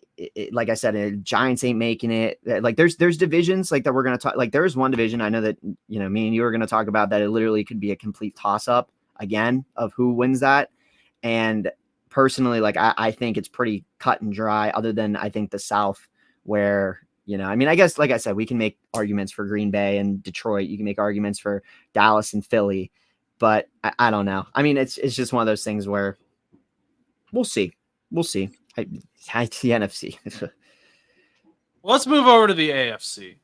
said, Giants ain't making it. Like there's divisions like that we're going to talk. Like there's one division I know that me and you are going to talk about that it literally could be a complete toss-up again of who wins that. And personally, like I think it's pretty cut and dry, other than I think the South, where I mean, I guess like I said, we can make arguments for Green Bay and Detroit. You can make arguments for Dallas and Philly, but I don't know. I mean, it's just one of those things where we'll see. I the NFC. Let's move over to the AFC.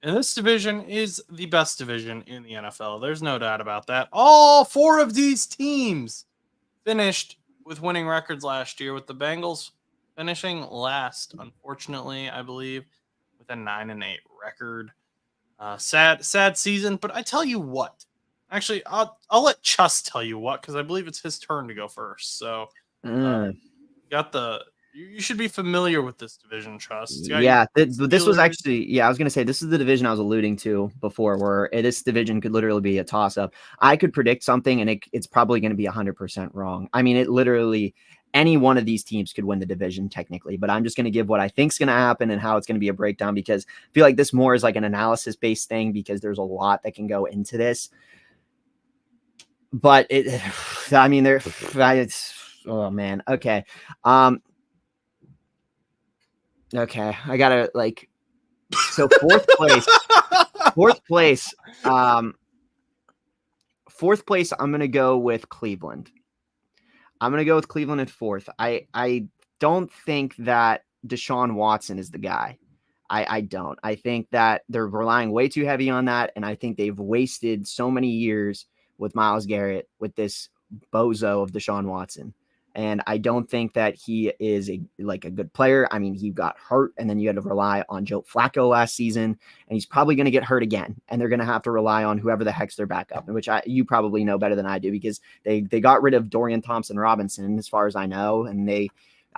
And this division is the best division in the NFL. There's no doubt about that. All four of these teams finished with winning records last year, with the Bengals finishing last, unfortunately, I believe, with a 9-8 record. Sad season, but I tell you what. Actually, I'll let Chus tell you what, because I believe it's his turn to go first. So, you should be familiar with this division, Chus. Yeah, this was actually, I was going to say, this is the division I was alluding to before, where this division could literally be a toss-up. I could predict something, and it's probably going to be 100% wrong. I mean, it literally, any one of these teams could win the division technically, but I'm just going to give what I think is going to happen and how it's going to be a breakdown, because I feel like this more is like an analysis-based thing, because there's a lot that can go into this. But oh man, okay. Okay, I gotta so fourth place. Fourth place, I'm gonna go with Cleveland. At fourth. I don't think that Deshaun Watson is the guy. I don't. I think that they're relying way too heavy on that, and I think they've wasted so many years with Myles Garrett with this bozo of Deshaun Watson. And I don't think that he is a good player. I mean, he got hurt, and then you had to rely on Joe Flacco last season, and he's probably going to get hurt again. And they're going to have to rely on whoever the heck's their backup, which you probably know better than I do, because they got rid of Dorian Thompson-Robinson, as far as I know, and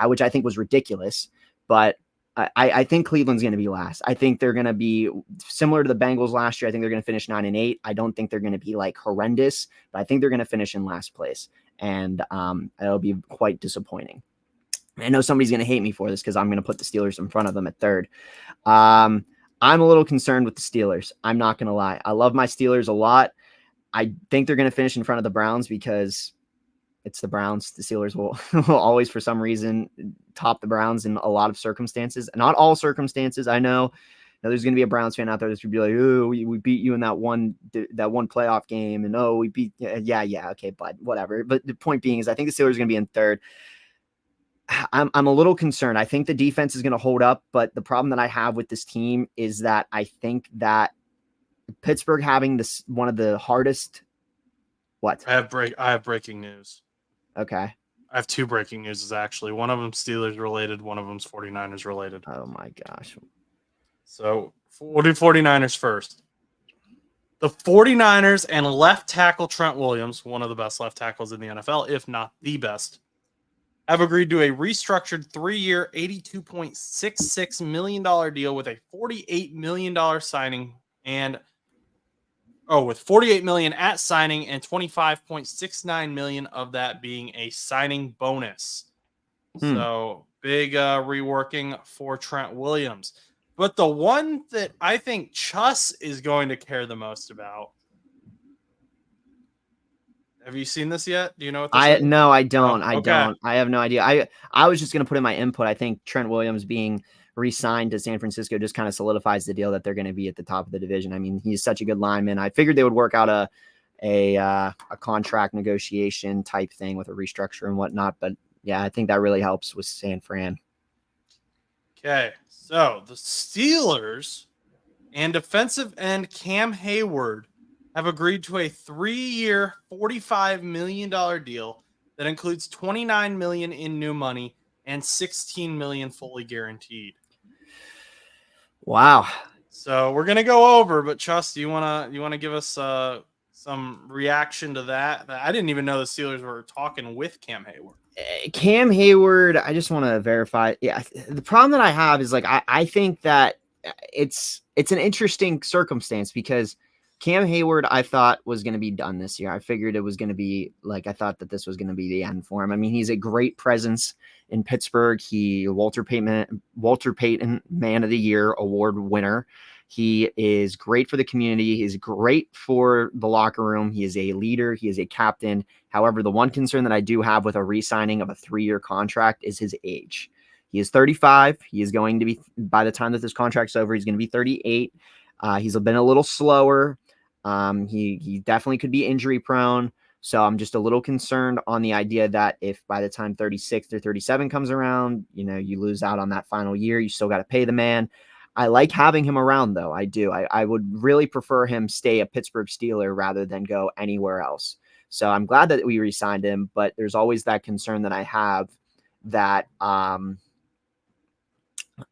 which I think was ridiculous. But I think Cleveland's going to be last. I think they're going to be similar to the Bengals last year. I think they're going to finish 9-8. I don't think they're going to be horrendous, but I think they're going to finish in last place. And it'll be quite disappointing. I know somebody's going to hate me for this, because I'm going to put the Steelers in front of them at third. I'm a little concerned with the Steelers. I'm not going to lie. I love my Steelers a lot. I think they're going to finish in front of the Browns, because it's the Browns. The Steelers will always, for some reason, top the Browns in a lot of circumstances. Not all circumstances. I know. Now, there's going to be a Browns fan out there that's going to be like, oh, we beat you in that one playoff game. And, oh, we beat. Yeah. Okay, but whatever. But the point being is, I think the Steelers are going to be in third. I'm a little concerned. I think the defense is going to hold up, but the problem that I have with this team is that I think that Pittsburgh having this one of the hardest. What? I have breaking news. Okay. I have two breaking news actually. One of them Steelers related, one of them's 49ers related. Oh my gosh. So we'll do 49ers first. The 49ers and left tackle Trent Williams, one of the best left tackles in the NFL, if not the best, have agreed to a restructured 3-year, $82.66 million deal with a $48 million signing with $48 million at signing and $25.69 million of that being a signing bonus. So big reworking for Trent Williams. But the one that I think Chus is going to care the most about. Have you seen this yet? Do you know what this is? No, I don't. Oh, I okay. don't. I have no idea. I was just going to put in my input. I think Trent Williams being re-signed to San Francisco just kind of solidifies the deal that they're going to be at the top of the division. I mean, he's such a good lineman. I figured they would work out a contract negotiation type thing with a restructure and whatnot. But yeah, I think that really helps with San Fran. Okay, so the Steelers and defensive end Cam Hayward have agreed to a 3-year, $45 million deal that includes $29 million in new money and $16 million fully guaranteed. Wow. So we're gonna go over, but Chus, you wanna give us some reaction to that? I didn't even know the Steelers were talking with Cam Hayward. Cam Hayward, I just want to verify. Yeah, the problem that I have is like I think that it's an interesting circumstance because Cam Hayward I thought was going to be done this year. I figured it was going to be like I thought that this was going to be the end for him. I mean, he's a great presence in Pittsburgh. He Walter Payton Man of the Year award winner. He is great for the community. He's great for the locker room. He is a leader. He is a captain. However, the one concern that I do have with a re-signing of a 3-year contract is his age. He is 35. He is going to be, by the time that this contract's over, he's going to be 38. He's been a little slower. He definitely could be injury prone. So I'm just a little concerned on the idea that if by the time 36 or 37 comes around, you lose out on that final year, you still got to pay the man. I like having him around, though. I do. I would really prefer him stay a Pittsburgh Steeler rather than go anywhere else. So I'm glad that we re-signed him, but there's always that concern that I have that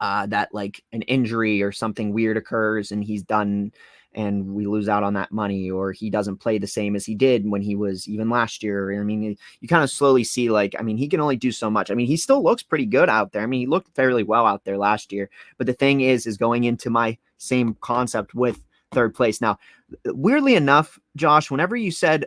that like an injury or something weird occurs and he's done and we lose out on that money, or he doesn't play the same as he did when he was even last year. I mean, you kind of slowly see he can only do so much. I mean, he still looks pretty good out there. I mean, he looked fairly well out there last year, but the thing is going into my same concept with third place. Now, weirdly enough, Josh, whenever you said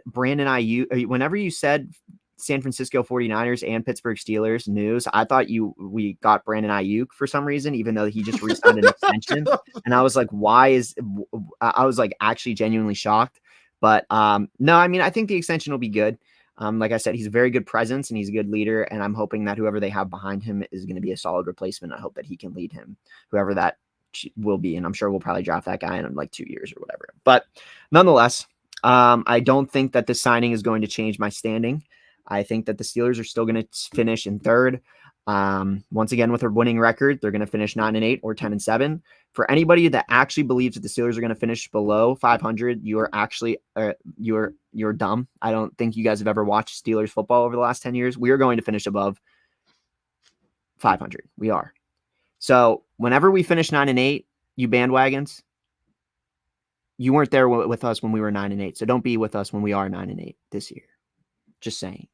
San Francisco 49ers and Pittsburgh Steelers news, I thought we got Brandon Ayuk for some reason, even though he just re-signed an extension. And I was like, I was like actually genuinely shocked. But no, I mean, I think the extension will be good. Like I said, he's a very good presence and he's a good leader. And I'm hoping that whoever they have behind him is going to be a solid replacement. I hope that he can lead him, whoever that will be. And I'm sure we'll probably draft that guy in like 2 years or whatever. But nonetheless, I don't think that the signing is going to change my standing. I think that the Steelers are still going to finish in third. Once again, with a winning record, they're going to finish 9-8 or 10-7. For anybody that actually believes that the Steelers are going to finish below 500, you are actually you're dumb. I don't think you guys have ever watched Steelers football over the last 10 years. We are going to finish above 500. We are. So whenever we finish 9-8, you bandwagons, you weren't there with us when we were 9-8. So don't be with us when we are 9-8 this year. Just saying.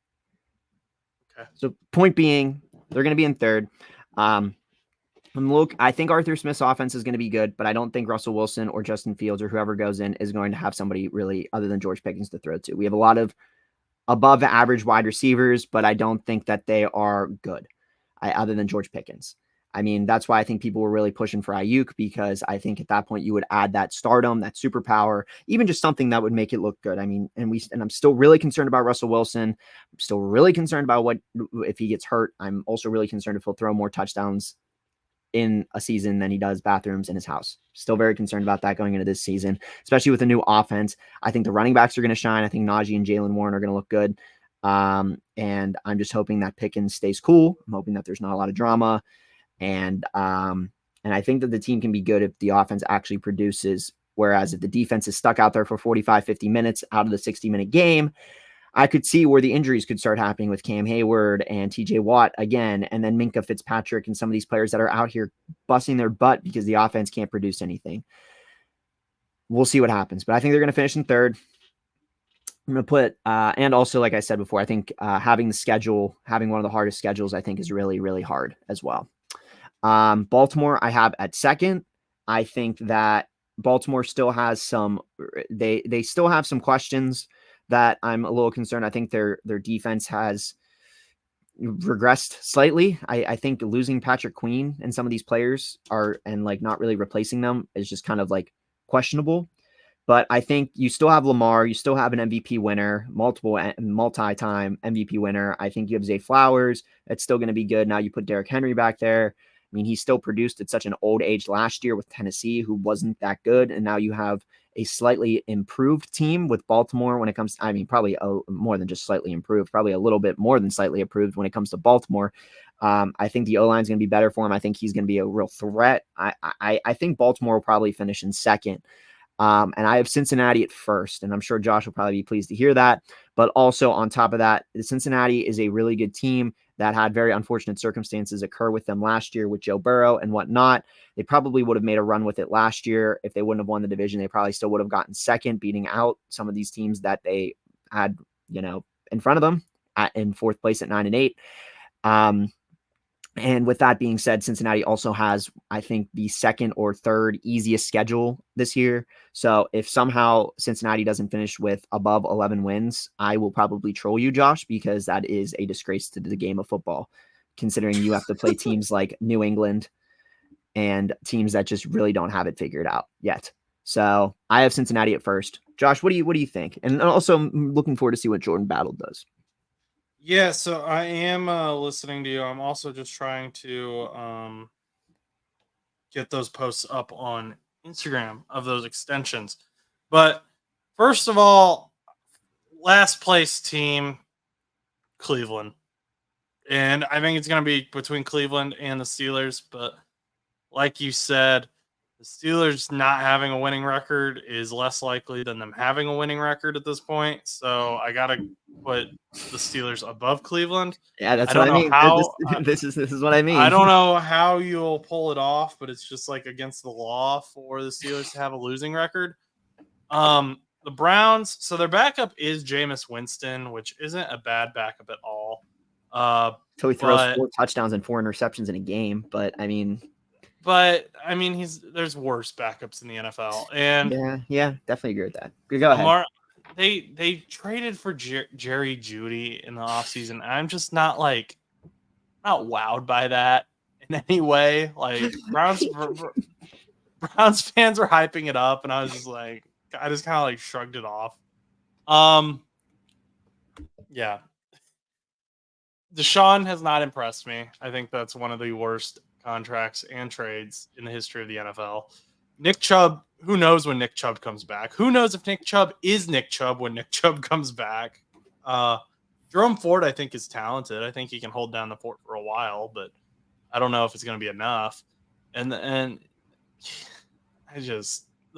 Okay. So point being, they're going to be in third. I think Arthur Smith's offense is going to be good, but I don't think Russell Wilson or Justin Fields or whoever goes in is going to have somebody really other than George Pickens to throw to. We have a lot of above average wide receivers, but I don't think that they are good other than George Pickens. I mean, that's why I think people were really pushing for Ayuk, because I think at that point you would add that stardom, that superpower, even just something that would make it look good. I mean, and I'm still really concerned about Russell Wilson. I'm still really concerned about if he gets hurt. I'm also really concerned if he'll throw more touchdowns in a season than he does bathrooms in his house. Still very concerned about that going into this season, especially with a new offense. I think the running backs are going to shine. I think Najee and Jalen Warren are going to look good. And I'm just hoping that Pickens stays cool. I'm hoping that there's not a lot of drama. And I think that the team can be good if the offense actually produces. Whereas if the defense is stuck out there for 45, 50 minutes out of the 60-minute game, I could see where the injuries could start happening with Cam Hayward and TJ Watt again, and then Minka Fitzpatrick and some of these players that are out here busting their butt because the offense can't produce anything. We'll see what happens, but I think they're going to finish in third. I'm going to put, and also, like I said before, I think having one of the hardest schedules, I think is really, really hard as well. Baltimore, I have at second. I think that Baltimore still has they still have some questions that I'm a little concerned. I think their defense has regressed slightly. I think losing Patrick Queen and some of these players and like not really replacing them is just kind of like questionable. But I think you still have Lamar. You still have an MVP winner, multi-time MVP winner. I think you have Zay Flowers. It's still going to be good. Now you put Derrick Henry back there. I mean, he still produced at such an old age last year with Tennessee, who wasn't that good. And now you have a slightly improved team with Baltimore when it comes to, I mean, probably more than just slightly improved, probably a little bit more than slightly improved when it comes to Baltimore. I think the O-line is going to be better for him. I think he's going to be a real threat. I think Baltimore will probably finish in second. And I have Cincinnati at first, and I'm sure Josh will probably be pleased to hear that. But also on top of that, Cincinnati is a really good team that had very unfortunate circumstances occur with them last year with Joe Burrow and whatnot. They probably would have made a run with it last year. If they wouldn't have won the division, they probably still would have gotten second, beating out some of these teams that they had, in front of them in fourth place at 9-8. And with that being said, Cincinnati also has, I think, the second or third easiest schedule this year. So if somehow Cincinnati doesn't finish with above 11 wins, I will probably troll you, Josh, because that is a disgrace to the game of football, considering you have to play teams like New England and teams that just really don't have it figured out yet. So I have Cincinnati at first. Josh, what do you think? And also I'm looking forward to see what Jordan Battle does. Yeah, so I am listening to you. I'm also just trying to get those posts up on Instagram of those extensions. But first of all, last place team, Cleveland. And I think it's going to be between Cleveland and the Steelers. But like you said, the Steelers not having a winning record is less likely than them having a winning record at this point. So I got to put the Steelers above Cleveland. Yeah, that's I don't what I know mean. how. This is what I mean. I don't know how you'll pull it off, but it's just like against the law for the Steelers to have a losing record. The Browns, so their backup is Jameis Winston, which isn't a bad backup at all. So he throws 4 touchdowns and 4 interceptions in a game, but I mean, there's worse backups in the NFL, and yeah, definitely agree with that. Go Lamar, ahead. they traded for Jerry Jeudy in the offseason. I'm just not wowed by that in any way. Like Browns fans were hyping it up, and I was just like, I just kind of like shrugged it off. Yeah. Deshaun has not impressed me. I think that's one of the worst contracts and trades in the history of the NFL. Nick Chubb, who knows when Nick Chubb comes back? Who knows if Nick Chubb is Nick Chubb when Nick Chubb comes back? Jerome Ford, I think, is talented. I think he can hold down the fort for a while, but I don't know if it's going to be enough. And the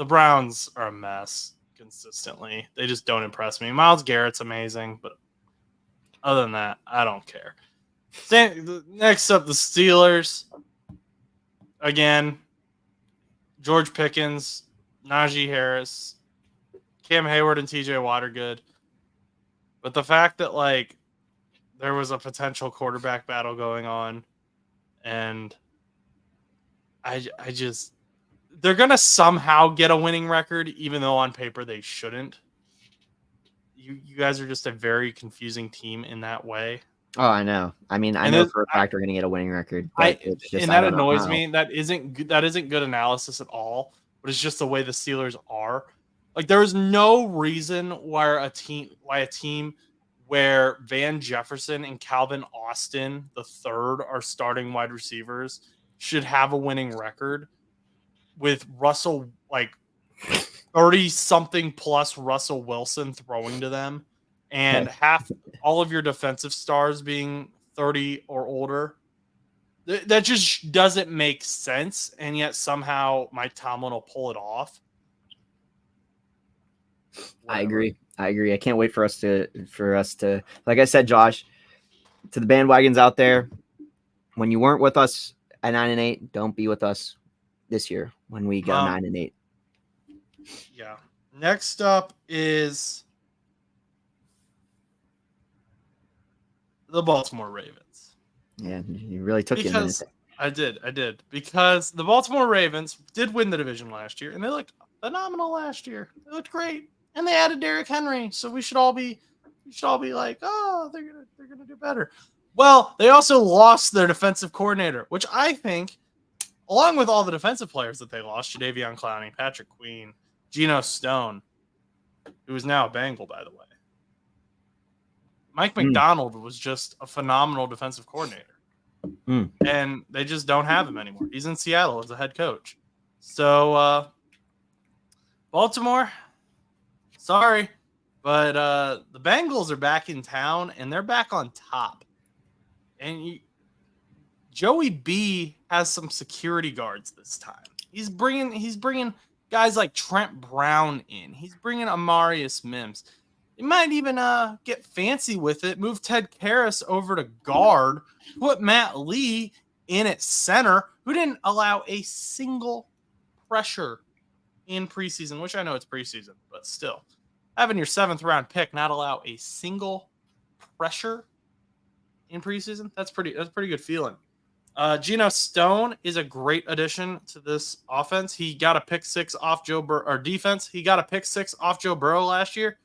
Browns are a mess consistently. They just don't impress me. Myles Garrett's amazing, but other than that, I don't care. Next up, the Steelers. Again, George Pickens, Najee Harris, Cam Hayward, and TJ Watt are good. But the fact that, like, there was a potential quarterback battle going on, and I just... They're going to somehow get a winning record, even though on paper they shouldn't. You guys are just a very confusing team in that way. Oh, I know. I mean, I know for a fact we're going to get a winning record. But that annoys me. That isn't good analysis at all. But it's just the way the Steelers are. Like, there is no reason why a team where Van Jefferson and Calvin Austin the third are starting wide receivers should have a winning record with Russell, like 30-something plus Russell Wilson throwing to them. and Okay. all of your defensive stars being 30 or older. That just doesn't make sense, and yet somehow Mike Tomlin will pull it off. I Whatever. agree. I can't wait for us to like I said, Josh, to the bandwagons out there, when you weren't with us at 9-8, don't be with us this year when we go 9-8. Yeah. Next up is the Baltimore Ravens. Yeah, you really took you a minute Because there. I did. Because the Baltimore Ravens did win the division last year, and they looked phenomenal last year. They looked great. And they added Derrick Henry, so we should all be like, oh, they're gonna do better. Well, they also lost their defensive coordinator, which I think, along with all the defensive players that they lost, Jadeveon Clowney, Patrick Queen, Geno Stone, who is now a Bengal, by the way. Mike McDonald was just a phenomenal defensive coordinator. And they just don't have him anymore. He's in Seattle as a head coach. So, Baltimore, sorry, but the Bengals are back in town, and they're back on top. And Joey B has some security guards this time. He's bringing guys like Trent Brown in. He's bringing Amarius Mims. He might even get fancy with it, move Ted Karras over to guard, put Matt Lee in at center, who didn't allow a single pressure in preseason, which I know it's preseason, but still. Having your 7th round pick not allow a single pressure in preseason, that's pretty good feeling. Geno Stone is a great addition to this offense. He got a pick 6 off Joe Burrow, or defense. He got a pick 6 off Joe Burrow last year.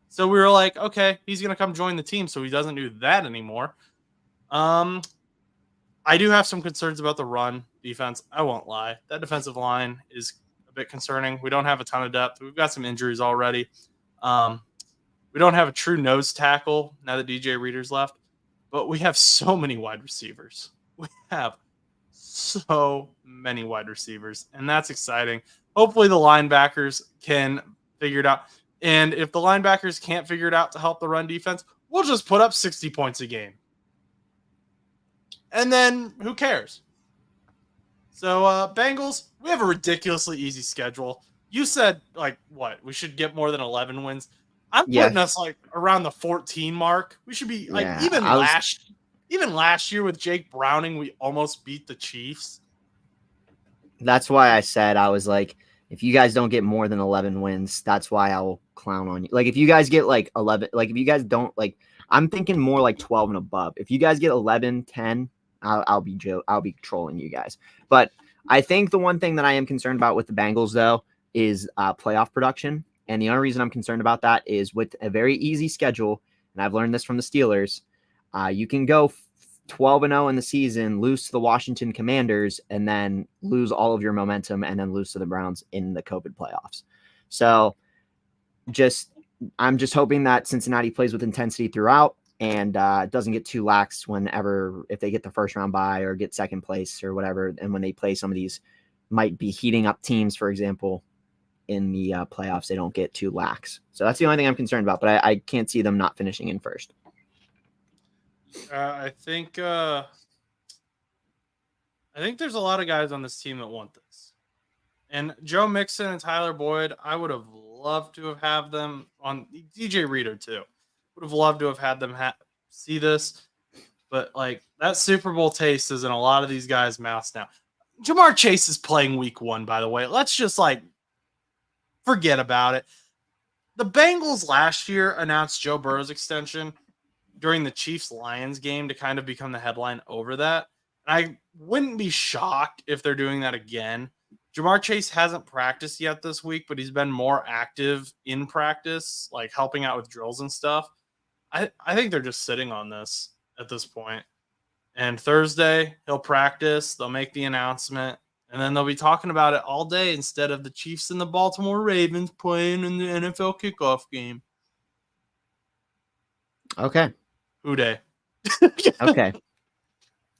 So we were like, okay, he's going to come join the team, so he doesn't do that anymore. I do have some concerns about the run defense. I won't lie. That defensive line is a bit concerning. We don't have a ton of depth. We've got some injuries already. We don't have a true nose tackle now that DJ Reader's left, but we have so many wide receivers. We have so many wide receivers, and that's exciting. Hopefully the linebackers can figure it out. And if the linebackers can't figure it out to help the run defense, we'll just put up 60 points a game. And then who cares? So, Bengals, we have a ridiculously easy schedule. You said, like, what? We should get more than 11 wins. I'm putting us, like, around the 14 mark. We should be, like, even last year with Jake Browning, we almost beat the Chiefs. That's why I said, I was like, if you guys don't get more than 11 wins, that's why I will clown on you. Like, if you guys get, like, 11, like, if you guys don't, like, I'm thinking more like 12 and above. If you guys get 11, 10, I'll be trolling you guys. But I think the one thing that I am concerned about with the Bengals, though, is playoff production. And the only reason I'm concerned about that is with a very easy schedule, and I've learned this from the Steelers, you can go 12-0 in the season, lose to the Washington Commanders, and then lose all of your momentum, and then lose to the Browns in the COVID playoffs. So I'm just hoping that Cincinnati plays with intensity throughout and doesn't get too lax if they get the first round bye or get second place or whatever. And when they play some of these might be heating up teams, for example, in the playoffs, they don't get too lax. So that's the only thing I'm concerned about, but I can't see them not finishing in first. I think there's a lot of guys on this team that want this. And Joe Mixon and Tyler Boyd, I would have loved to have them on. DJ Reader, too. Would have loved to have had them see this. But, like, that Super Bowl taste is in a lot of these guys' mouths now. Jamar Chase is playing week 1, by the way. Let's just, like, forget about it. The Bengals last year announced Joe Burrow's extension during the Chiefs-Lions game to kind of become the headline over that. And I wouldn't be shocked if they're doing that again. Jamar Chase hasn't practiced yet this week, but he's been more active in practice, like helping out with drills and stuff. I think they're just sitting on this at this point. And Thursday, he'll practice. They'll make the announcement. And then they'll be talking about it all day instead of the Chiefs and the Baltimore Ravens playing in the NFL kickoff game. Okay. Who day? Okay.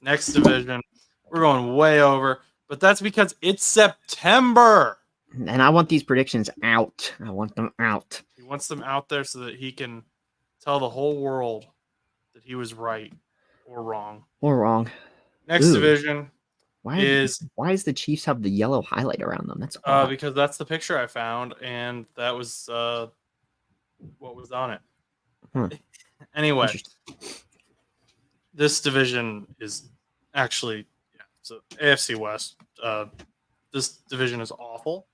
Next division. We're going way over. But that's because it's September. And I want these predictions out. I want them out. He wants them out there so that he can tell the whole world that he was right or wrong. Or wrong. Next Ooh. division Why is does the Chiefs have the yellow highlight around them? That's odd. because that's the picture I found, and that was what was on it. Hmm. Anyway, Interesting. this division is actually so AFC West. This division is awful.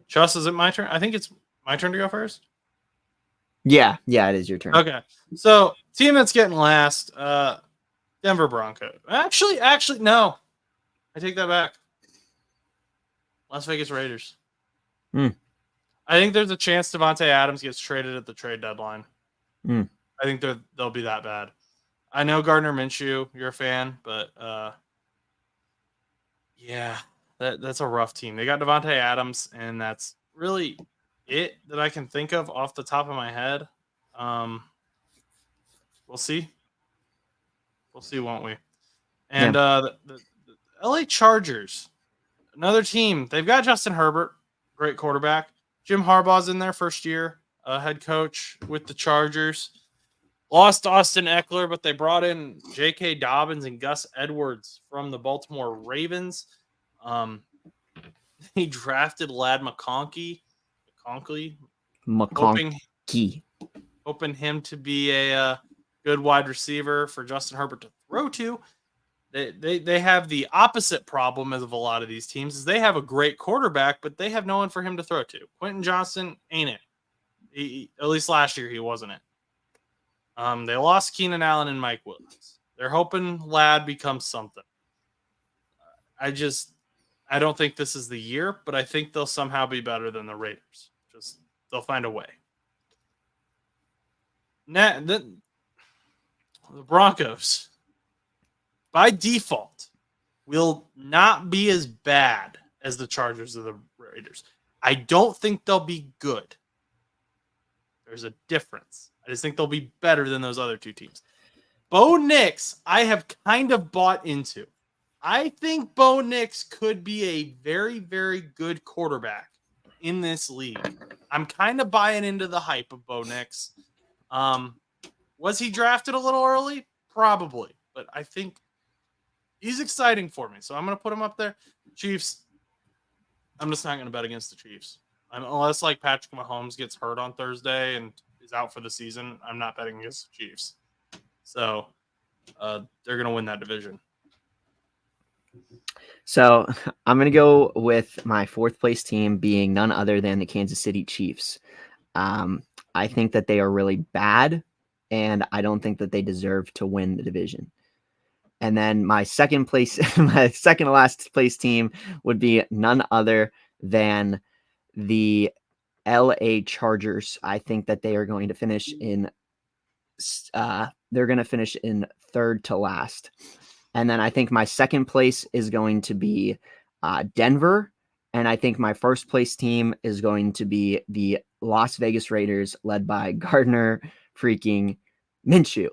Chus, is it my turn? I think it's my turn to go first. Yeah, it is your turn. Okay, so team that's getting last, Denver Broncos. Actually, no, I take that back. Las Vegas Raiders. Hmm. I think there's a chance Devontae Adams gets traded at the trade deadline. Hmm. I think they'll be that bad. I know Gardner Minshew, you're a fan, but yeah, that's a rough team. They got Devontae Adams, and that's really it that I can think of off the top of my head. We'll see. We'll see, won't we? And the LA Chargers, another team. They've got Justin Herbert, great quarterback. Jim Harbaugh's in their first year, head coach with the Chargers. Lost Austin Eckler, but they brought in J.K. Dobbins and Gus Edwards from the Baltimore Ravens. He drafted Lad McConkey, hoping him to be a good wide receiver for Justin Herbert to throw to. They have the opposite problem as of a lot of these teams is they have a great quarterback, but they have no one for him to throw to. Quentin Johnson ain't it. At least last year he wasn't it. They lost Keenan Allen and Mike Williams. They're hoping Lad becomes something. I don't think this is the year, but I think they'll somehow be better than the Raiders. They'll find a way. The Broncos, by default, will not be as bad as the Chargers or the Raiders. I don't think they'll be good. There's a difference. I just think they'll be better than those other two teams. Bo Nix, I have kind of bought into. I think Bo Nix could be a very, very good quarterback in this league. I'm kind of buying into the hype of Bo Nix. Was he drafted a little early? Probably. But I think he's exciting for me. So I'm going to put him up there. Chiefs, I'm just not going to bet against the Chiefs. Unless like Patrick Mahomes gets hurt on Thursday and is out for the season, I'm not betting against the Chiefs. So they're going to win that division. So I'm going to go with my fourth place team being none other than the Kansas City Chiefs. I think that they are really bad, and I don't think that they deserve to win the division. And then my second to last place team would be none other than the LA Chargers. I think that they are going to finish in third to last. And then I think my second place is going to be Denver. And I think my first place team is going to be the Las Vegas Raiders, led by Gardner freaking Minshew.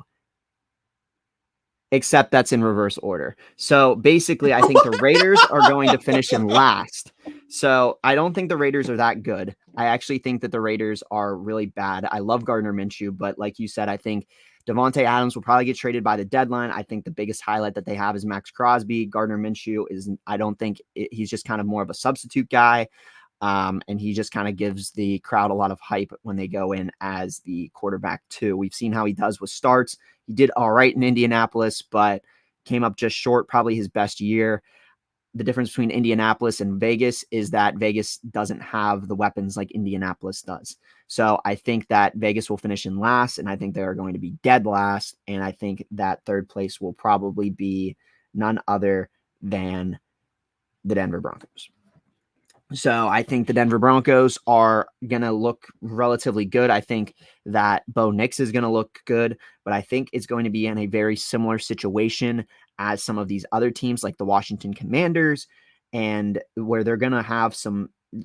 Except that's in reverse order. So basically, I think the Raiders are going to finish in last. So I don't think the Raiders are that good. I actually think that the Raiders are really bad. I love Gardner Minshew, but like you said, I think Devontae Adams will probably get traded by the deadline. I think the biggest highlight that they have is Max Crosby. Gardner Minshew he's just kind of more of a substitute guy. And he just kind of gives the crowd a lot of hype when they go in as the quarterback too. We've seen how he does with starts. He did all right in Indianapolis, but came up just short, probably his best year. The difference between Indianapolis and Vegas is that Vegas doesn't have the weapons like Indianapolis does. So I think that Vegas will finish in last, and I think they are going to be dead last. And I think that third place will probably be none other than the Denver Broncos. So I think the Denver Broncos are going to look relatively good. I think that Bo Nix is going to look good, but I think it's going to be in a very similar situation as some of these other teams like the Washington Commanders, and where they're going to have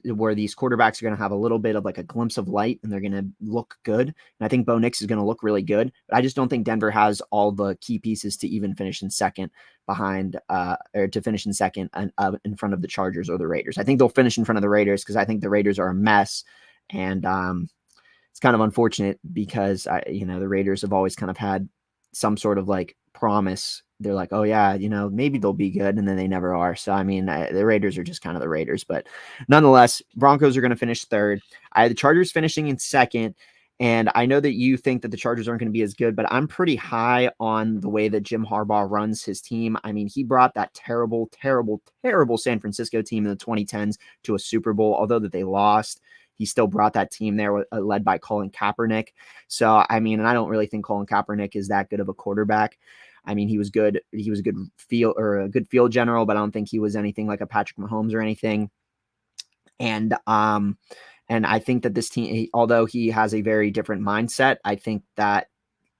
where these quarterbacks are going to have a little bit of like a glimpse of light and they're going to look good. And I think Bo Nix is going to look really good, but I just don't think Denver has all the key pieces to even finish in second in front of the Chargers or the Raiders. I think they'll finish in front of the Raiders because I think the Raiders are a mess. And it's kind of unfortunate because the Raiders have always kind of had some sort of like promise. They're like, oh yeah, maybe they'll be good, and then they never are. So I mean, the Raiders are just kind of the Raiders, but nonetheless, Broncos are going to finish third. I had the Chargers finishing in second. And I know that you think that the Chargers aren't going to be as good, but I'm pretty high on the way that Jim Harbaugh runs his team. I mean, he brought that terrible, terrible, terrible San Francisco team in the 2010s to a Super Bowl, although that they lost. He still brought that team there, led by Colin Kaepernick. So, I mean, and I don't really think Colin Kaepernick is that good of a quarterback. I mean, he was good. He was a good field general, but I don't think he was anything like a Patrick Mahomes or anything. And I think that this team, although he has a very different mindset, I think that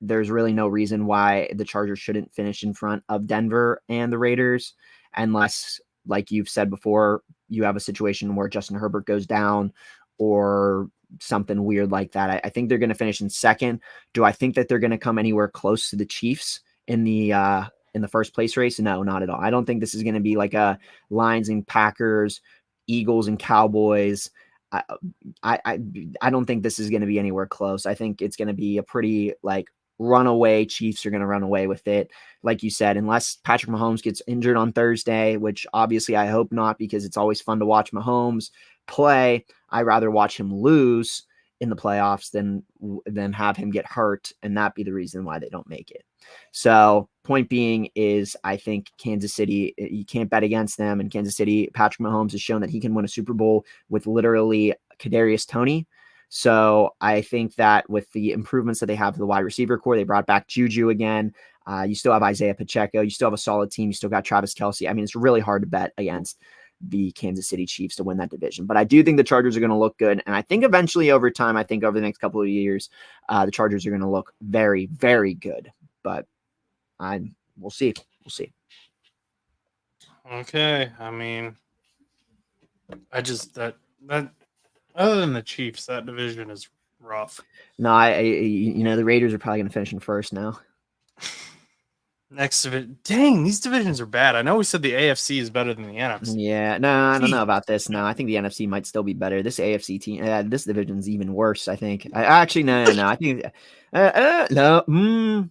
there's really no reason why the Chargers shouldn't finish in front of Denver and the Raiders, unless, like you've said before, you have a situation where Justin Herbert goes down or something weird like that. I think they're going to finish in second. Do I think that they're going to come anywhere close to the Chiefs in the first place race? No, not at all. I don't think this is going to be like a Lions and Packers, Eagles and Cowboys. I don't think this is going to be anywhere close. I think it's going to be a pretty like runaway. Chiefs are going to run away with it. Like you said, unless Patrick Mahomes gets injured on Thursday, which obviously I hope not, because it's always fun to watch Mahomes play. I'd rather watch him lose in the playoffs than have him get hurt and that be the reason why they don't make it. So point being is I think Kansas City, you can't bet against them. And Kansas City, Patrick Mahomes has shown that he can win a Super Bowl with literally Kadarius Toney. So I think that with the improvements that they have to the wide receiver core, they brought back Juju again. You still have Isaiah Pacheco. You still have a solid team. You still got Travis Kelce. I mean, it's really hard to bet against the Kansas City Chiefs to win that division. But I do think the Chargers are going to look good. And I think eventually over time, I think over the next couple of years, the Chargers are going to look very, very good. But we'll see. We'll see. Okay. I mean, I just that other than the Chiefs, that division is rough. No, the Raiders are probably going to finish in first now. Next division, dang, these divisions are bad. I know we said the AFC is better than the NFC. Yeah, no, I don't know about this. No, I think the NFC might still be better. This AFC team, this division's even worse. I think. Actually, no. I think, no.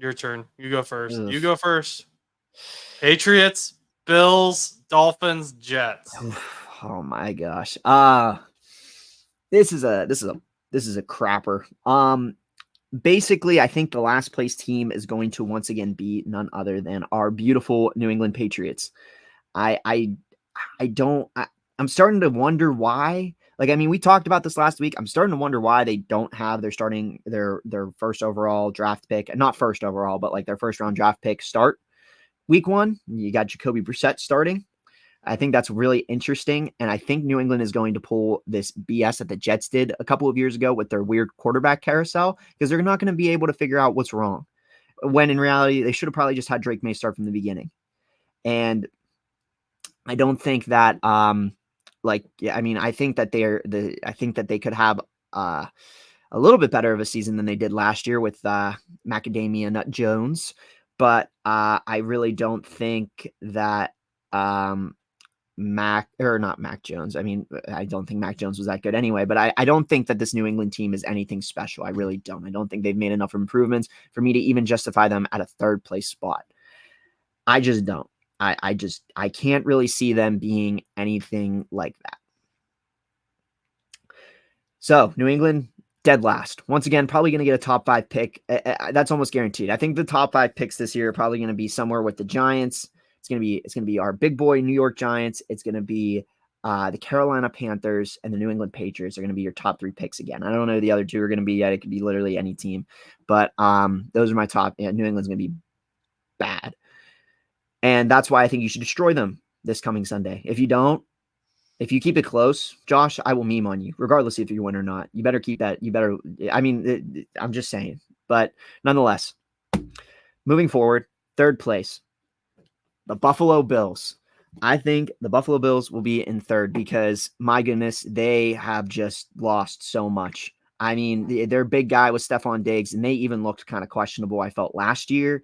Your turn. You go first. Ugh. You go first. Patriots, Bills, Dolphins, Jets. Oh my gosh. This is a crapper. Basically, I think the last place team is going to once again be none other than our beautiful New England Patriots. I'm starting to wonder why. Like, I mean, we talked about this last week. I'm starting to wonder why they don't have their first overall draft pick, not first overall, but like their first round draft pick start week 1. You got Jacoby Brissett starting. I think that's really interesting. And I think New England is going to pull this BS that the Jets did a couple of years ago with their weird quarterback carousel, because they're not going to be able to figure out what's wrong. When in reality, they should have probably just had Drake May start from the beginning. And I don't think that, I think that I think that they could have a little bit better of a season than they did last year with Macadamia Nut Jones. But I really don't think that Mac Jones. I mean, I don't think Mac Jones was that good anyway, but I don't think that this New England team is anything special. I really don't. I don't think they've made enough improvements for me to even justify them at a third place spot. I just don't. I can't really see them being anything like that. So New England, dead last. Once again, probably going to get a top 5 pick. That's almost guaranteed. I think the top 5 picks this year are probably going to be somewhere with the Giants. It's going to be our big boy New York Giants. It's going to be the Carolina Panthers and the New England Patriots are going to be your top 3 picks again. I don't know who the other 2 are going to be yet. It could be literally any team, but those are my top. Yeah, New England's going to be bad, and that's why I think you should destroy them this coming Sunday. If you keep it close, Josh, I will meme on you, regardless if you win or not. You better keep that. I'm just saying. But nonetheless, moving forward, third place, the Buffalo Bills. I think the Buffalo Bills will be in third because, my goodness, they have just lost so much. I mean, their big guy was Stephon Diggs, and they even looked kind of questionable, I felt, last year.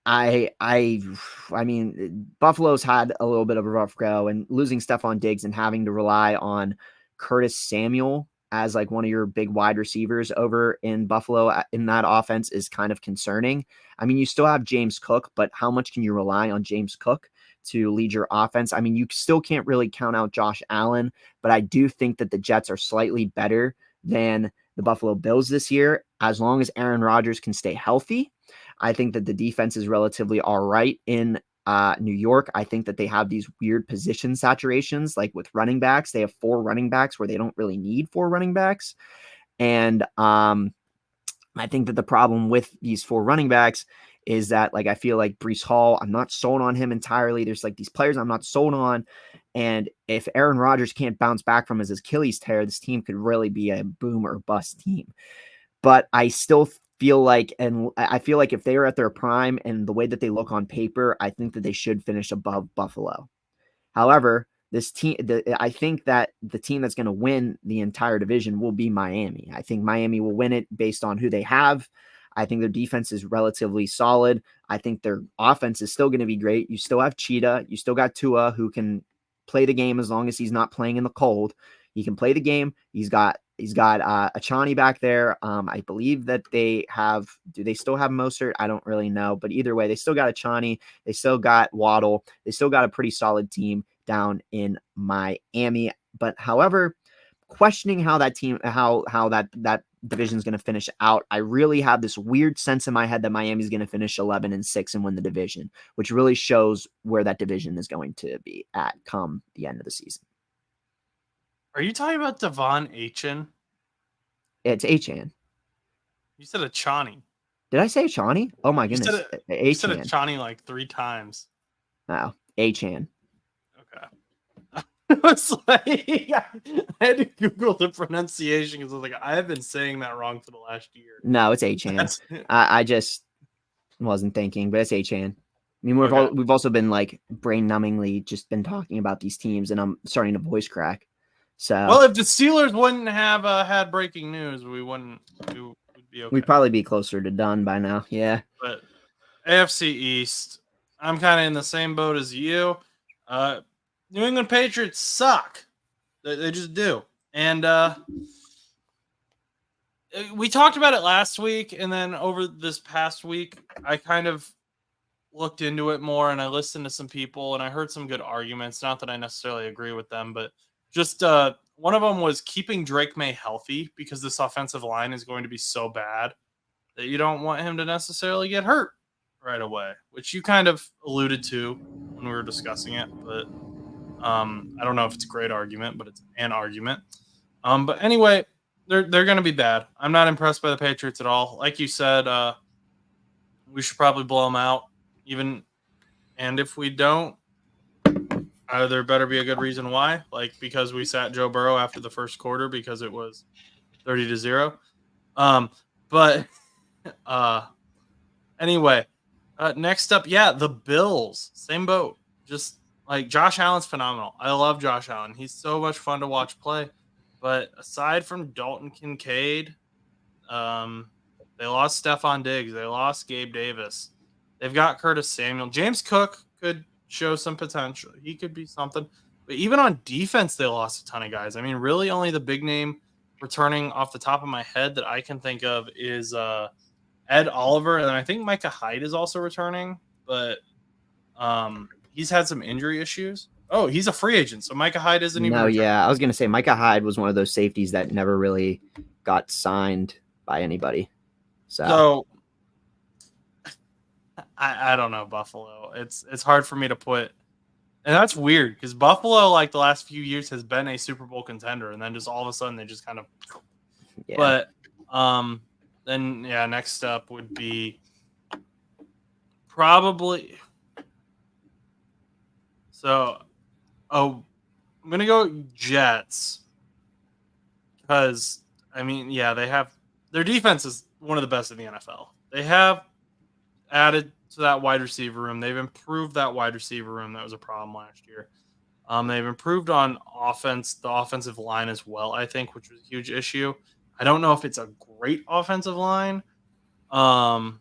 I mean, Buffalo's had a little bit of a rough go, and losing Stephon Diggs and having to rely on Curtis Samuel as like one of your big wide receivers over in Buffalo in that offense is kind of concerning. I mean, you still have James Cook, but how much can you rely on James Cook to lead your offense? I mean, you still can't really count out Josh Allen, but I do think that the Jets are slightly better than the Buffalo Bills this year. As long as Aaron Rodgers can stay healthy, I think that the defense is relatively all right in New York. I think that they have these weird position saturations, like with running backs. They have 4 running backs where they don't really need 4 running backs. And I think that the problem with these 4 running backs is that, like, I feel like Breece Hall, I'm not sold on him entirely. There's like these players I'm not sold on. And if Aaron Rodgers can't bounce back from his Achilles tear, this team could really be a boom or bust team. But I still feel like, and I feel like if they are at their prime and the way that they look on paper, I think that they should finish above Buffalo. However, this team, I think that the team that's going to win the entire division will be Miami. I think Miami will win it based on who they have. I think their defense is relatively solid. I think their offense is still going to be great. You still have Cheetah. You still got Tua, who can play the game as long as he's not playing in the cold. He can play the game. He's got Achani back there. I believe that they have. Do they still have Mostert? I don't really know, but either way, they still got Achani. They still got Waddle. They still got a pretty solid team down in Miami. But however, questioning how that team, how that division is going to finish out, I really have this weird sense in my head that Miami's going to finish 11-6 and win the division, which really shows where that division is going to be at come the end of the season. Are you talking about Devon Achan? It's Achan. You said Achani. Did I say Achani? Oh my goodness. You said Achani like 3 times. Oh, Achan. Okay. I was like, I had to Google the pronunciation because I was like, I have been saying that wrong for the last year. No, it's Achan. I just wasn't thinking, but it's Achan. I mean, we've also been like brain numbingly just been talking about these teams, and I'm starting to voice crack. So, well, if the Steelers wouldn't have had breaking news, we would be okay. We'd probably be closer to done by now. Yeah. But AFC East, I'm kind of in the same boat as you. New England Patriots suck. They just do. And we talked about it last week, and then over this past week, I kind of looked into it more, and I listened to some people, and I heard some good arguments. Not that I necessarily agree with them, but just one of them was keeping Drake May healthy because this offensive line is going to be so bad that you don't want him to necessarily get hurt right away, which you kind of alluded to when we were discussing it. But I don't know if it's a great argument, but it's an argument. But anyway, they're going to be bad. I'm not impressed by the Patriots at all. Like you said, we should probably blow them out. And if we don't, there better be a good reason why. Like because we sat Joe Burrow after the first quarter because it was 30-0. But anyway, next up, the Bills, same boat. Just like Josh Allen's phenomenal. I love Josh Allen. He's so much fun to watch play. But aside from Dalton Kincaid, they lost Stephon Diggs. They lost Gabe Davis. They've got Curtis Samuel. James Cook could show some potential. He could be something. But even on defense, they lost a ton of guys. I mean, really only the big name returning off the top of my head that I can think of is Ed Oliver. And I think Micah Hyde is also returning. But he's had some injury issues. Oh, he's a free agent. So Micah Hyde isn't even returning. Yeah. I was going to say Micah Hyde was one of those safeties that never really got signed by anybody. So I don't know, Buffalo. It's hard for me to put, and that's weird because Buffalo, like the last few years, has been a Super Bowl contender, and then just all of a sudden they just kind of. Yeah. But then next up would be probably. So, I'm gonna go Jets because I mean, they have their defense is one of the best in the NFL. They have added to that wide receiver room. They've improved that wide receiver room. That was a problem last year. They've improved on offense, the offensive line as well, I think, which was a huge issue. I don't know if it's a great offensive line. And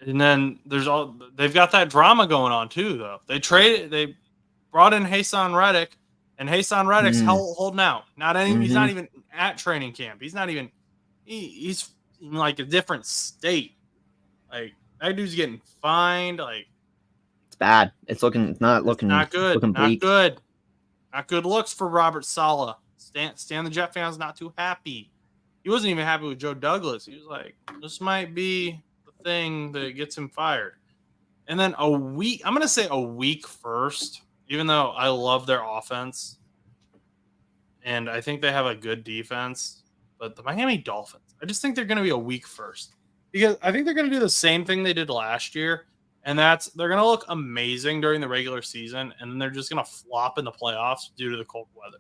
then they've got that drama going on too, though. They brought in Hassan Reddick, And Hassan Reddick's Mm. holding out. He's not Mhm. even at training camp. He's not even. He's in like a different state. Like that dude's getting fined. Like It's bad. It's not it's looking not good. looking Not bleak. good. Not good looks for Robert Saleh. Stan the Jet fan's not too happy. He wasn't even happy with Joe Douglas. He was like, this might be the thing that gets him fired. And then I'm going to say a week first, even though I love their offense. And I think they have a good defense. But the Miami Dolphins, I just think they're going to be a week first. Because I think they're going to do the same thing they did last year. And they're going to look amazing during the regular season. And then they're just going to flop in the playoffs due to the cold weather.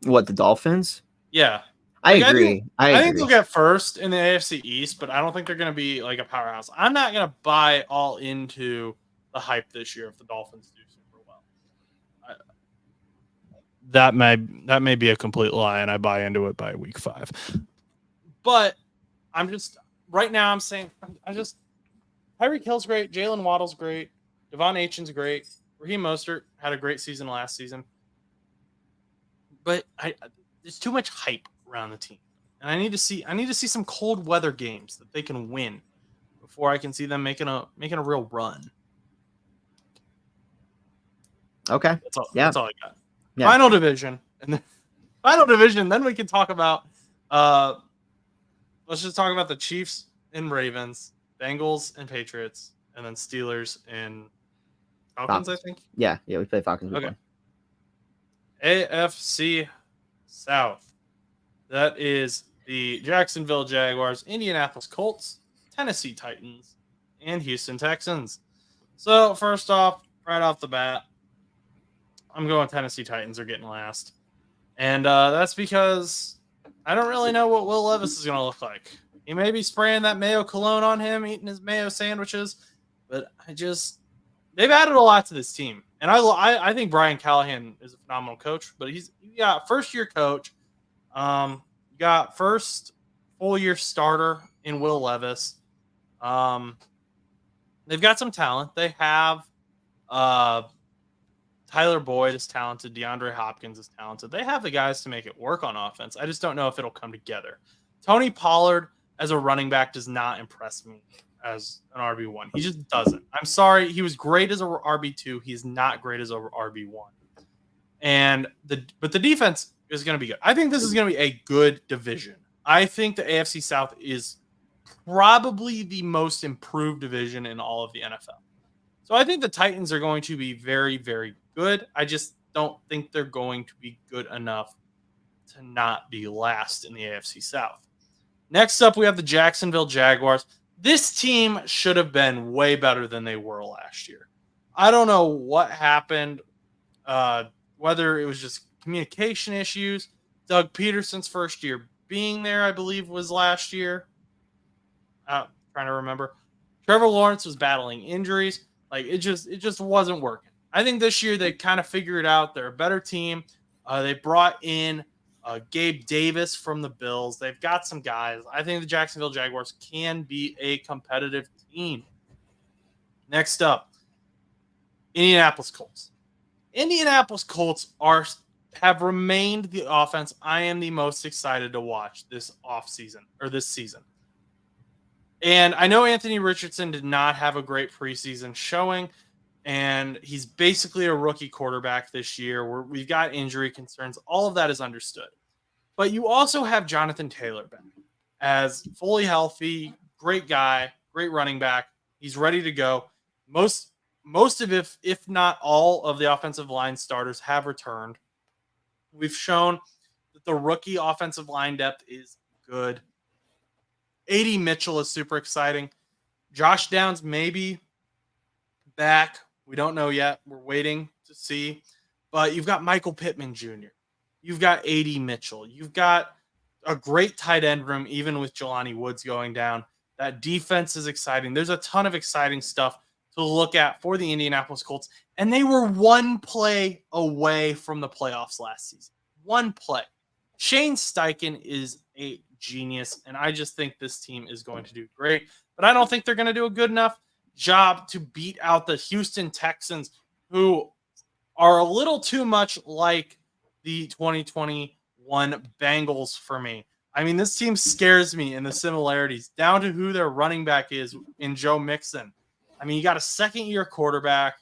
What, the Dolphins? Yeah. I agree. I think they'll get first in the AFC East, but I don't think they're going to be like a powerhouse. I'm not going to buy all into the hype this year if the Dolphins do super well. That may be a complete lie, and I buy into it by week 5. But I'm just right now. I'm saying Tyreek Hill's great, Jalen Waddle's great, Devon Achane's great, Raheem Mostert had a great season last season. But there's too much hype around the team, and I need to see some cold weather games that they can win before I can see them making a real run. Okay, that's all I got. Yeah. Final division, and then we can talk about. Let's just talk about the Chiefs and Ravens, Bengals and Patriots, and then Steelers and Falcons. I think. Yeah, we play Falcons. Okay. AFC South. That is the Jacksonville Jaguars, Indianapolis Colts, Tennessee Titans, and Houston Texans. So first off, right off the bat, I'm going Tennessee Titans are getting last. And that's because I don't really know what Will Levis is going to look like. He may be spraying that mayo cologne on him, eating his mayo sandwiches, but they've added a lot to this team. And I think Brian Callahan is a phenomenal coach, but he's got first-year coach. You got first full-year starter in Will Levis. They've got some talent. They have Tyler Boyd is talented. DeAndre Hopkins is talented. They have the guys to make it work on offense. I just don't know if it'll come together. Tony Pollard as a running back does not impress me as an RB1. He just doesn't. I'm sorry. He was great as a RB2. He's not great as a RB1. But the defense is going to be good. I think this is going to be a good division. I think the AFC South is probably the most improved division in all of the NFL. So I think the Titans are going to be very, very good. I just don't think they're going to be good enough to not be last in the AFC South. Next up, we have the Jacksonville Jaguars. This team should have been way better than they were last year. I don't know what happened, whether it was just communication issues. Doug Peterson's first year being there, I believe, was last year. Trying to remember. Trevor Lawrence was battling injuries. Like it just wasn't working. I think this year they kind of figured it out. They're a better team. They brought in Gabe Davis from the Bills. They've got some guys. I think the Jacksonville Jaguars can be a competitive team. Next up, Indianapolis Colts. Indianapolis Colts have remained the offense I am the most excited to watch this season. And I know Anthony Richardson did not have a great preseason showing, and he's basically a rookie quarterback this year. We've got injury concerns. All of that is understood. But you also have Jonathan Taylor back as fully healthy, great guy, great running back. He's ready to go. Most of, if not all of the offensive line starters have returned. We've shown that the rookie offensive line depth is good. A.D. Mitchell is super exciting. Josh Downs maybe back. We don't know yet. We're waiting to see. But you've got Michael Pittman Jr. You've got A.D. Mitchell. You've got a great tight end room, even with Jelani Woods going down. That defense is exciting. There's a ton of exciting stuff to look at for the Indianapolis Colts. And they were one play away from the playoffs last season. One play. Shane Steichen is a genius, and I just think this team is going to do great. But I don't think they're going to do a good enough job to beat out the Houston Texans, who are a little too much like the 2021 Bengals for me. I mean, this team scares me in the similarities down to who their running back is in Joe Mixon. I mean, you got a second-year quarterback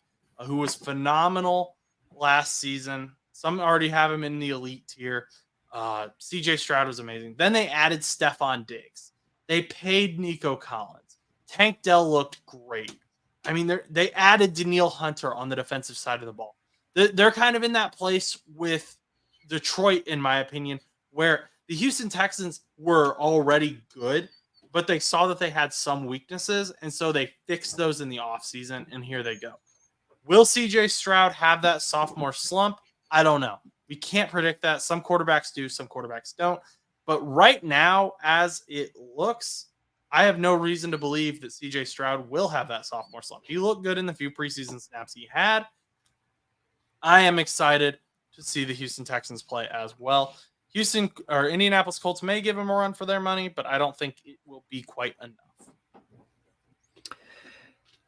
who was phenomenal last season. Some already have him in the elite tier. CJ Stroud was amazing. Then they added Stephon Diggs. They paid Nico Collins. Tank Dell looked great. I mean, they added Danielle Hunter on the defensive side of the ball. They're kind of in that place with Detroit, in my opinion, where the Houston Texans were already good, but they saw that they had some weaknesses, and so they fixed those in the offseason, and here they go. Will CJ Stroud have that sophomore slump? I don't know. We can't predict that. Some quarterbacks do, some quarterbacks don't. But right now, as it looks, I have no reason to believe that CJ Stroud will have that sophomore slump. He looked good in the few preseason snaps he had. I am excited to see the Houston Texans play as well. Houston or Indianapolis Colts may give him a run for their money, but I don't think it will be quite enough.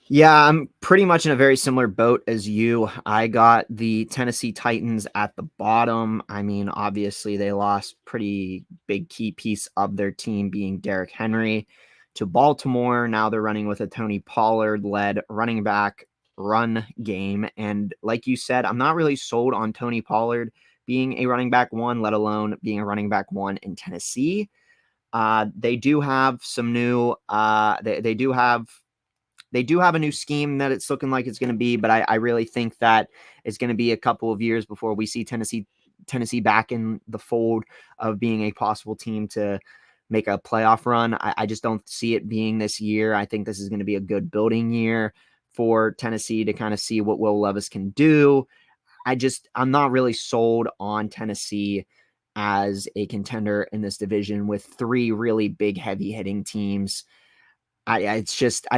Yeah, I'm pretty much in a very similar boat as you. I got the Tennessee Titans at the bottom. I mean, obviously they lost pretty big key piece of their team being Derrick Henry to Baltimore. Now they're running with a Tony Pollard led running back run game. And like you said, I'm not really sold on Tony Pollard being a running back one, let alone being a running back one in Tennessee. They do have some new they do have a new scheme that it's looking like it's going to be, but I really think that it's going to be a couple of years before we see Tennessee back in the fold of being a possible team to make a playoff run. I just don't see it being this year. I think this is going to be a good building year for Tennessee to kind of see what Will Levis can do. I'm not really sold on Tennessee as a contender in this division with three really big, heavy hitting teams. I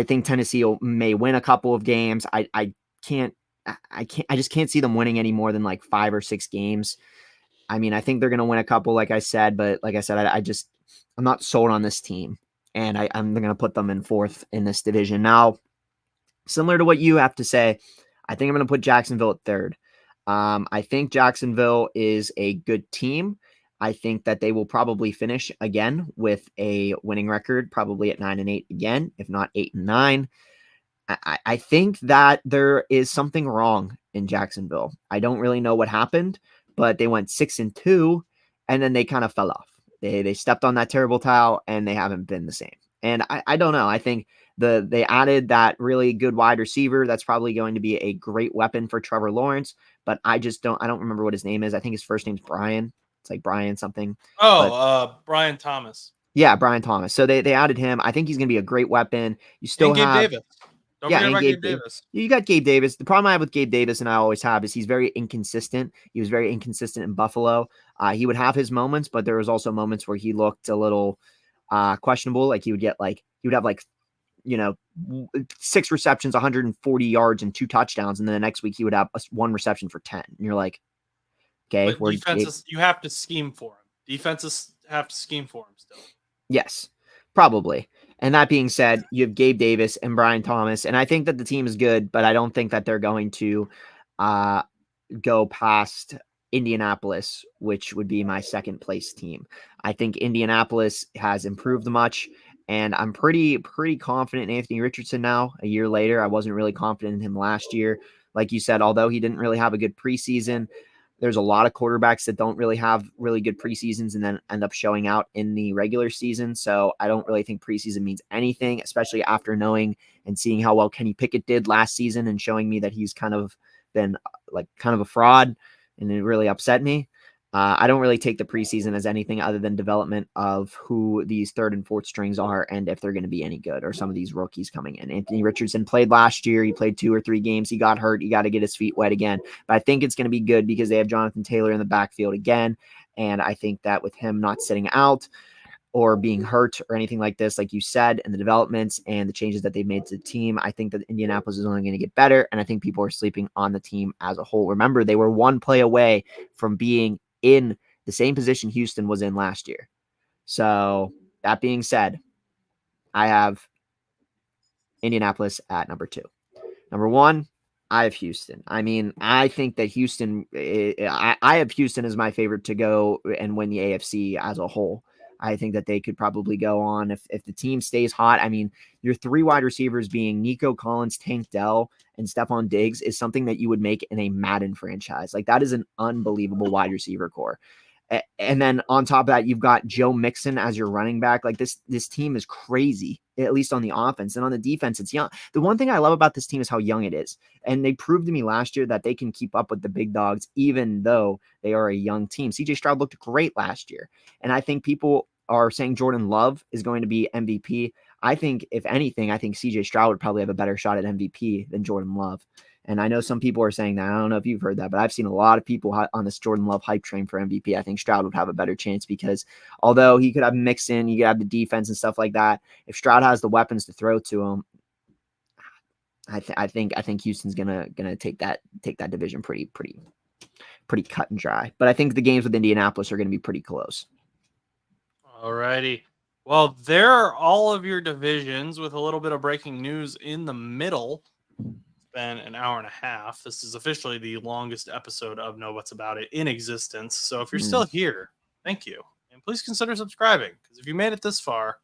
think Tennessee may win a couple of games. I just can't see them winning any more than like 5 or 6 games. I mean, I think they're going to win a couple, like I said, but like I said, I'm not sold on this team, and I'm going to put them in 4th in this division. Now, similar to what you have to say, I think I'm going to put Jacksonville at 3rd. I think Jacksonville is a good team. I think that they will probably finish again with a winning record, probably at 9-8 again, if not 8-9. I think that there is something wrong in Jacksonville. I don't really know what happened, but they went 6-2, and then they kind of fell off. They stepped on that terrible towel, and they haven't been the same. And I don't know. I think they added that really good wide receiver. That's probably going to be a great weapon for Trevor Lawrence, but I don't remember what his name is. I think his first name's Brian. It's like Brian something. Brian Thomas. Yeah, Brian Thomas. So they added him. I think he's going to be a great weapon. You still and Gabe have Davis. Don't forget about Gabe Davis. You got Gabe Davis. The problem I have with Gabe Davis, and I always have, is he's very inconsistent. He was very inconsistent in Buffalo. He would have his moments, but there was also moments where he looked a little questionable. Like he would have 6 receptions, 140 yards, and 2 touchdowns, and then the next week he would have 1 reception for 10. And you're like, okay, but defenses, you have to scheme for him. Defenses have to scheme for him still. Yes, probably. And that being said, you have Gabe Davis and Brian Thomas, and I think that the team is good, but I don't think that they're going to go past Indianapolis, which would be my 2nd place team. I think Indianapolis has improved much, and I'm pretty confident in Anthony Richardson now. A year later, I wasn't really confident in him last year. Like you said, although he didn't really have a good preseason, there's a lot of quarterbacks that don't really have really good preseasons and then end up showing out in the regular season. So I don't really think preseason means anything, especially after knowing and seeing how well Kenny Pickett did last season and showing me that he's kind of been kind of a fraud, and it really upset me. I don't really take the preseason as anything other than development of who these 3rd and 4th strings are and if they're going to be any good, or some of these rookies coming in. Anthony Richardson played last year. He played 2 or 3 games. He got hurt. He got to get his feet wet again. But I think it's going to be good because they have Jonathan Taylor in the backfield again. And I think that with him not sitting out or being hurt or anything like this, like you said, and the developments and the changes that they've made to the team, I think that Indianapolis is only going to get better. And I think people are sleeping on the team as a whole. Remember, they were 1 play away from being in the same position Houston was in last year. So that being said, I have Indianapolis at number 2. Number 1, I have Houston. I mean, I think that Houston, I have Houston as my favorite to go and win the AFC as a whole. I think that they could probably go on if the team stays hot. I mean, your three wide receivers being Nico Collins, Tank Dell, and Stephon Diggs is something that you would make in a Madden franchise. Like that is an unbelievable wide receiver core. And then on top of that, you've got Joe Mixon as your running back. Like this team is crazy, at least on the offense. And on the defense, it's young. The one thing I love about this team is how young it is. And they proved to me last year that they can keep up with the big dogs, even though they are a young team. CJ Stroud looked great last year. And I think people are saying Jordan Love is going to be MVP. I think, if anything, I think CJ Stroud would probably have a better shot at MVP than Jordan Love. And I know some people are saying that. I don't know if you've heard that, but I've seen a lot of people on this Jordan Love hype train for MVP. I think Stroud would have a better chance because although he could have Mixon, you could have the defense and stuff like that. If Stroud has the weapons to throw to him, I think Houston's gonna take that division pretty cut and dry. But I think the games with Indianapolis are gonna be pretty close. Alrighty. Well, there are all of your divisions with a little bit of breaking news in the middle. Been an hour and a half. This is officially the longest episode of Know What's About It in existence. So if you're still here, thank you. And please consider subscribing because if you made it this far,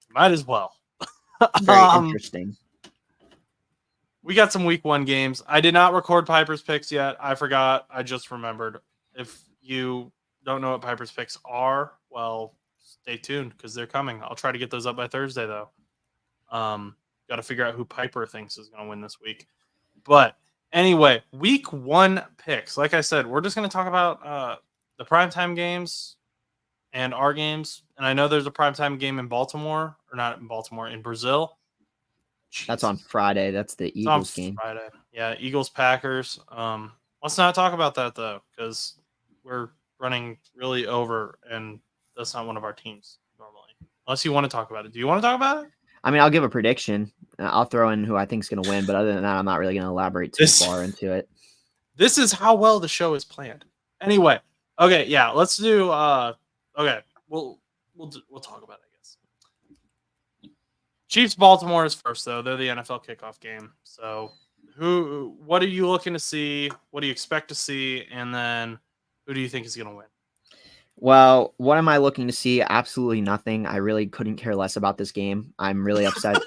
you might as well. Very interesting. We got some week 1 games. I did not record Piper's picks yet. I forgot. I just remembered. If you don't know what Piper's picks are, well, stay tuned because they're coming. I'll try to get those up by Thursday, though. Got to figure out who Piper thinks is going to win this week. But anyway, week 1 picks. Like I said, we're just going to talk about the primetime games and our games. And I know there's a primetime game in Baltimore, or not in Baltimore, in Brazil. Jesus. That's on Friday. That's the Eagles game. Friday. Yeah, Eagles, Packers. Let's not talk about that, though, because we're running really over, and that's not one of our teams normally. Unless you want to talk about it. Do you want to talk about it? I mean, I'll give a prediction. I'll throw in who I think is going to win, but other than that, I'm not really going to elaborate too far into it. This is how well the show is planned. Anyway, okay, yeah, let's do. Okay, we'll talk about it, I guess. Chiefs Baltimore is first, though. They're the NFL kickoff game. So, what are you looking to see? What do you expect to see? And then, who do you think is going to win? Well, what am I looking to see? Absolutely nothing. I really couldn't care less about this game. I'm really upset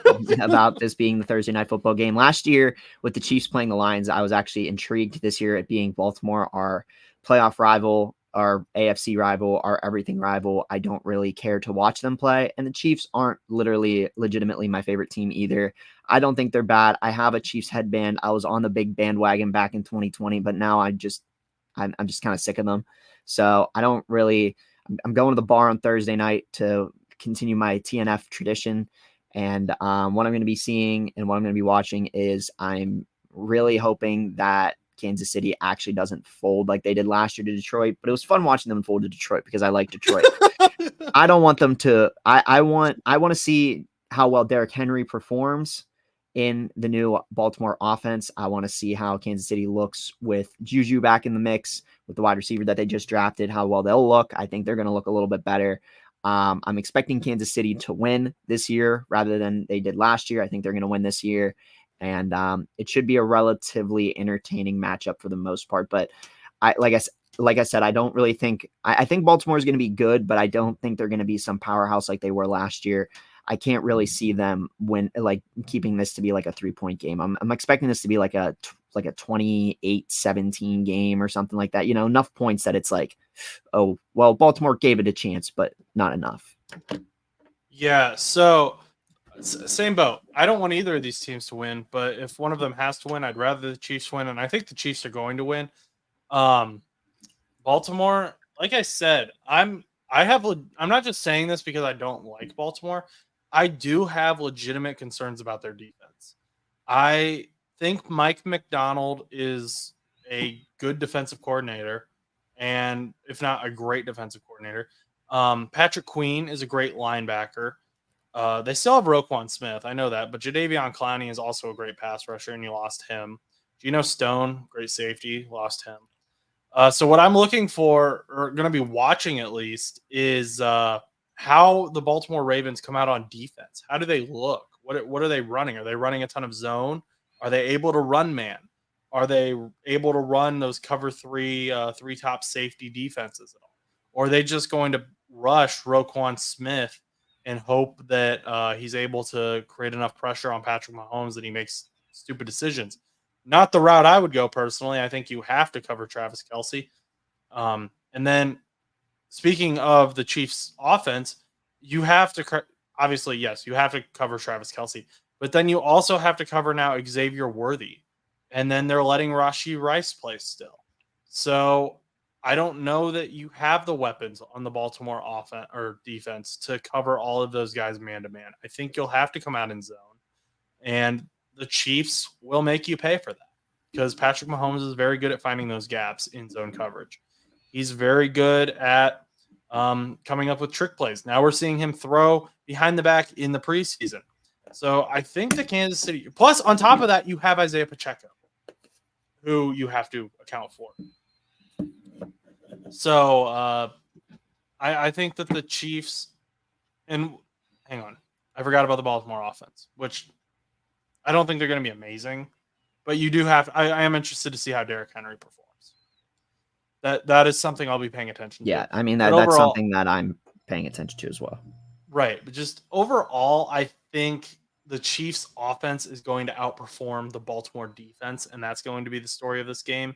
about this being the Thursday night football game. Last year, with the Chiefs playing the Lions, I was actually intrigued this year at being Baltimore, our playoff rival, our AFC rival, our everything rival. I don't really care to watch them play. And the Chiefs aren't legitimately my favorite team either. I don't think they're bad. I have a Chiefs headband. I was on the big bandwagon back in 2020, but now I'm just kind of sick of them. So I don't really, I'm going to the bar on Thursday night to continue my TNF tradition. And what I'm going to be seeing and what I'm going to be watching is I'm really hoping that Kansas City actually doesn't fold like they did last year to Detroit. But it was fun watching them fold to Detroit because I like Detroit. I don't want them to, I want to see how well Derrick Henry performs in the new Baltimore offense. I want to see how Kansas City looks with Juju back in the mix with the wide receiver that they just drafted, how well they'll look. I think they're going to look a little bit better. I'm expecting Kansas City to win this year rather than they did last year. I think they're going to win this year. And it should be a relatively entertaining matchup for the most part. But like I said, I don't really think I think Baltimore is going to be good, but I don't think they're going to be some powerhouse like they were last year. I can't really see them keeping this to be like a 3-point game. I'm expecting this to be like a 28-17 game or something like that. You know, enough points that it's like, oh, well, Baltimore gave it a chance, but not enough. Yeah. So same boat. I don't want either of these teams to win, but if one of them has to win, I'd rather the Chiefs win. And I think the Chiefs are going to win. Baltimore, like I said, I'm not just saying this because I don't like Baltimore. I do have legitimate concerns about their defense. I think Mike McDonald is a good defensive coordinator, and if not a great defensive coordinator. Patrick Queen is a great linebacker. They still have Roquan Smith. I know that, but Jadeveon Clowney is also a great pass rusher, and you lost him. Geno Stone, great safety, lost him. So what I'm looking for, or going to be watching at least, is how the Baltimore Ravens come out on defense. How do they look? What are they running? Are they running a ton of zone? Are they able to run man? Are they able to run those cover three, three top safety defenses at all? Or are they just going to rush Roquan Smith and hope that he's able to create enough pressure on Patrick Mahomes that he makes stupid decisions? Not the route I would go personally. I think you have to cover Travis Kelce. And then speaking of the Chiefs offense, you have to obviously, yes, you have to cover Travis Kelce, but then you also have to cover now Xavier Worthy. And then they're letting Rashee Rice play still. So I don't know that you have the weapons on the Baltimore offense or defense to cover all of those guys man to man. I think you'll have to come out in zone, and the Chiefs will make you pay for that because Patrick Mahomes is very good at finding those gaps in zone coverage. He's very good at coming up with trick plays. Now we're seeing him throw behind the back in the preseason. So I think the Kansas City, plus on top of that, you have Isaiah Pacheco, who you have to account for. So I think that the Chiefs, and hang on, I forgot about the Baltimore offense, which I don't think they're going to be amazing, but you do have. I am interested to see how Derrick Henry performs. That is something I'll be paying attention to. Yeah, I mean But that's overall, something that I'm paying attention to as well. right, but just overall, I think the Chiefs' offense is going to outperform the Baltimore defense, and that's going to be the story of this game.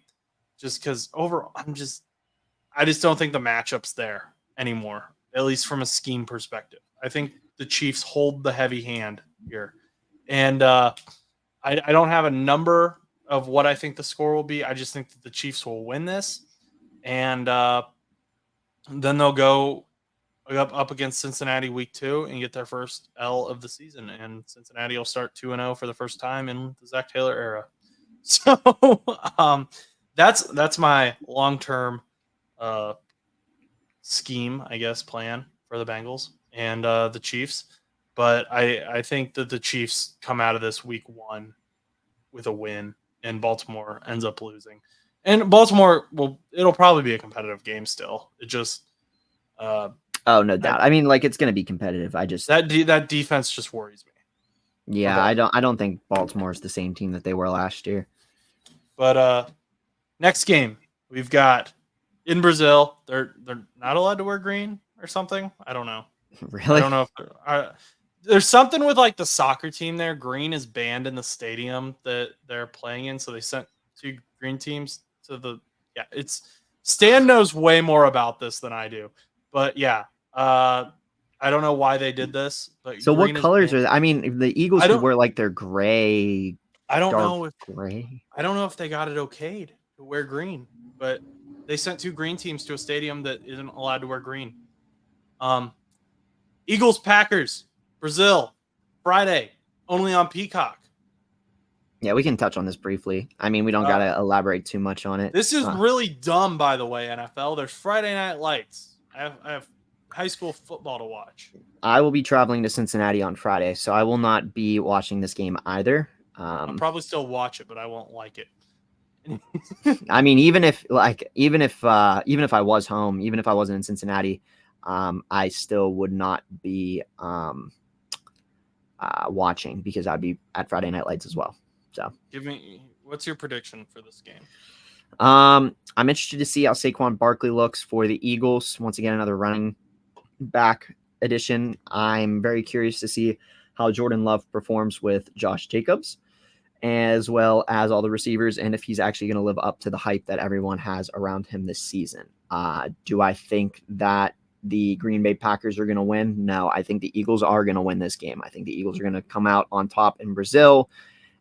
Just because overall, I just don't think the matchup's there anymore, at least from a scheme perspective. I think the Chiefs hold the heavy hand here. And I don't have a number of what I think the score will be. I just think that the Chiefs will win this. And then they'll go up against Cincinnati week 2 and get their first L of the season. And Cincinnati will start 2-0 for the first time in the Zach Taylor era. So that's my long-term scheme, I guess, plan for the Bengals and the Chiefs. But I think that the Chiefs come out of this week 1 with a win, and Baltimore ends up losing. And Baltimore it'll probably be a competitive game still. It just oh, no doubt. I mean, like, it's going to be competitive. I just that defense just worries me. Yeah, I don't think Baltimore is the same team that they were last year. But next game we've got in Brazil. They're not allowed to wear green or something. I don't know. Really? I don't know if there's something with like the soccer team there. Green is banned in the stadium that they're playing in, so they sent 2 green teams to the. Yeah, it's Stan knows way more about this than I do, but yeah, I don't know why they did this. But so what colors are? I mean, the Eagles could wear like their gray. I don't know if gray. I don't know if they got it okayed to wear green, but they sent 2 green teams to a stadium that isn't allowed to wear green. Eagles Packers Brazil Friday only on Peacock. Yeah, we can touch on this briefly. I mean, we don't got to elaborate too much on it. This is really dumb, by the way, NFL. There's Friday Night Lights. I have high school football to watch. I will be traveling to Cincinnati on Friday, so I will not be watching this game either. I'll probably still watch it, but I won't like it. I mean, even if I was home, even if I wasn't in Cincinnati, I still would not be watching because I'd be at Friday Night Lights as well. So, what's your prediction for this game? I'm interested to see how Saquon Barkley looks for the Eagles. Once again, another running back addition. I'm very curious to see how Jordan Love performs with Josh Jacobs, as well as all the receivers, and if he's actually going to live up to the hype that everyone has around him this season. Do I think that the Green Bay Packers are going to win? No, I think the Eagles are going to win this game. I think the Eagles are going to come out on top in Brazil.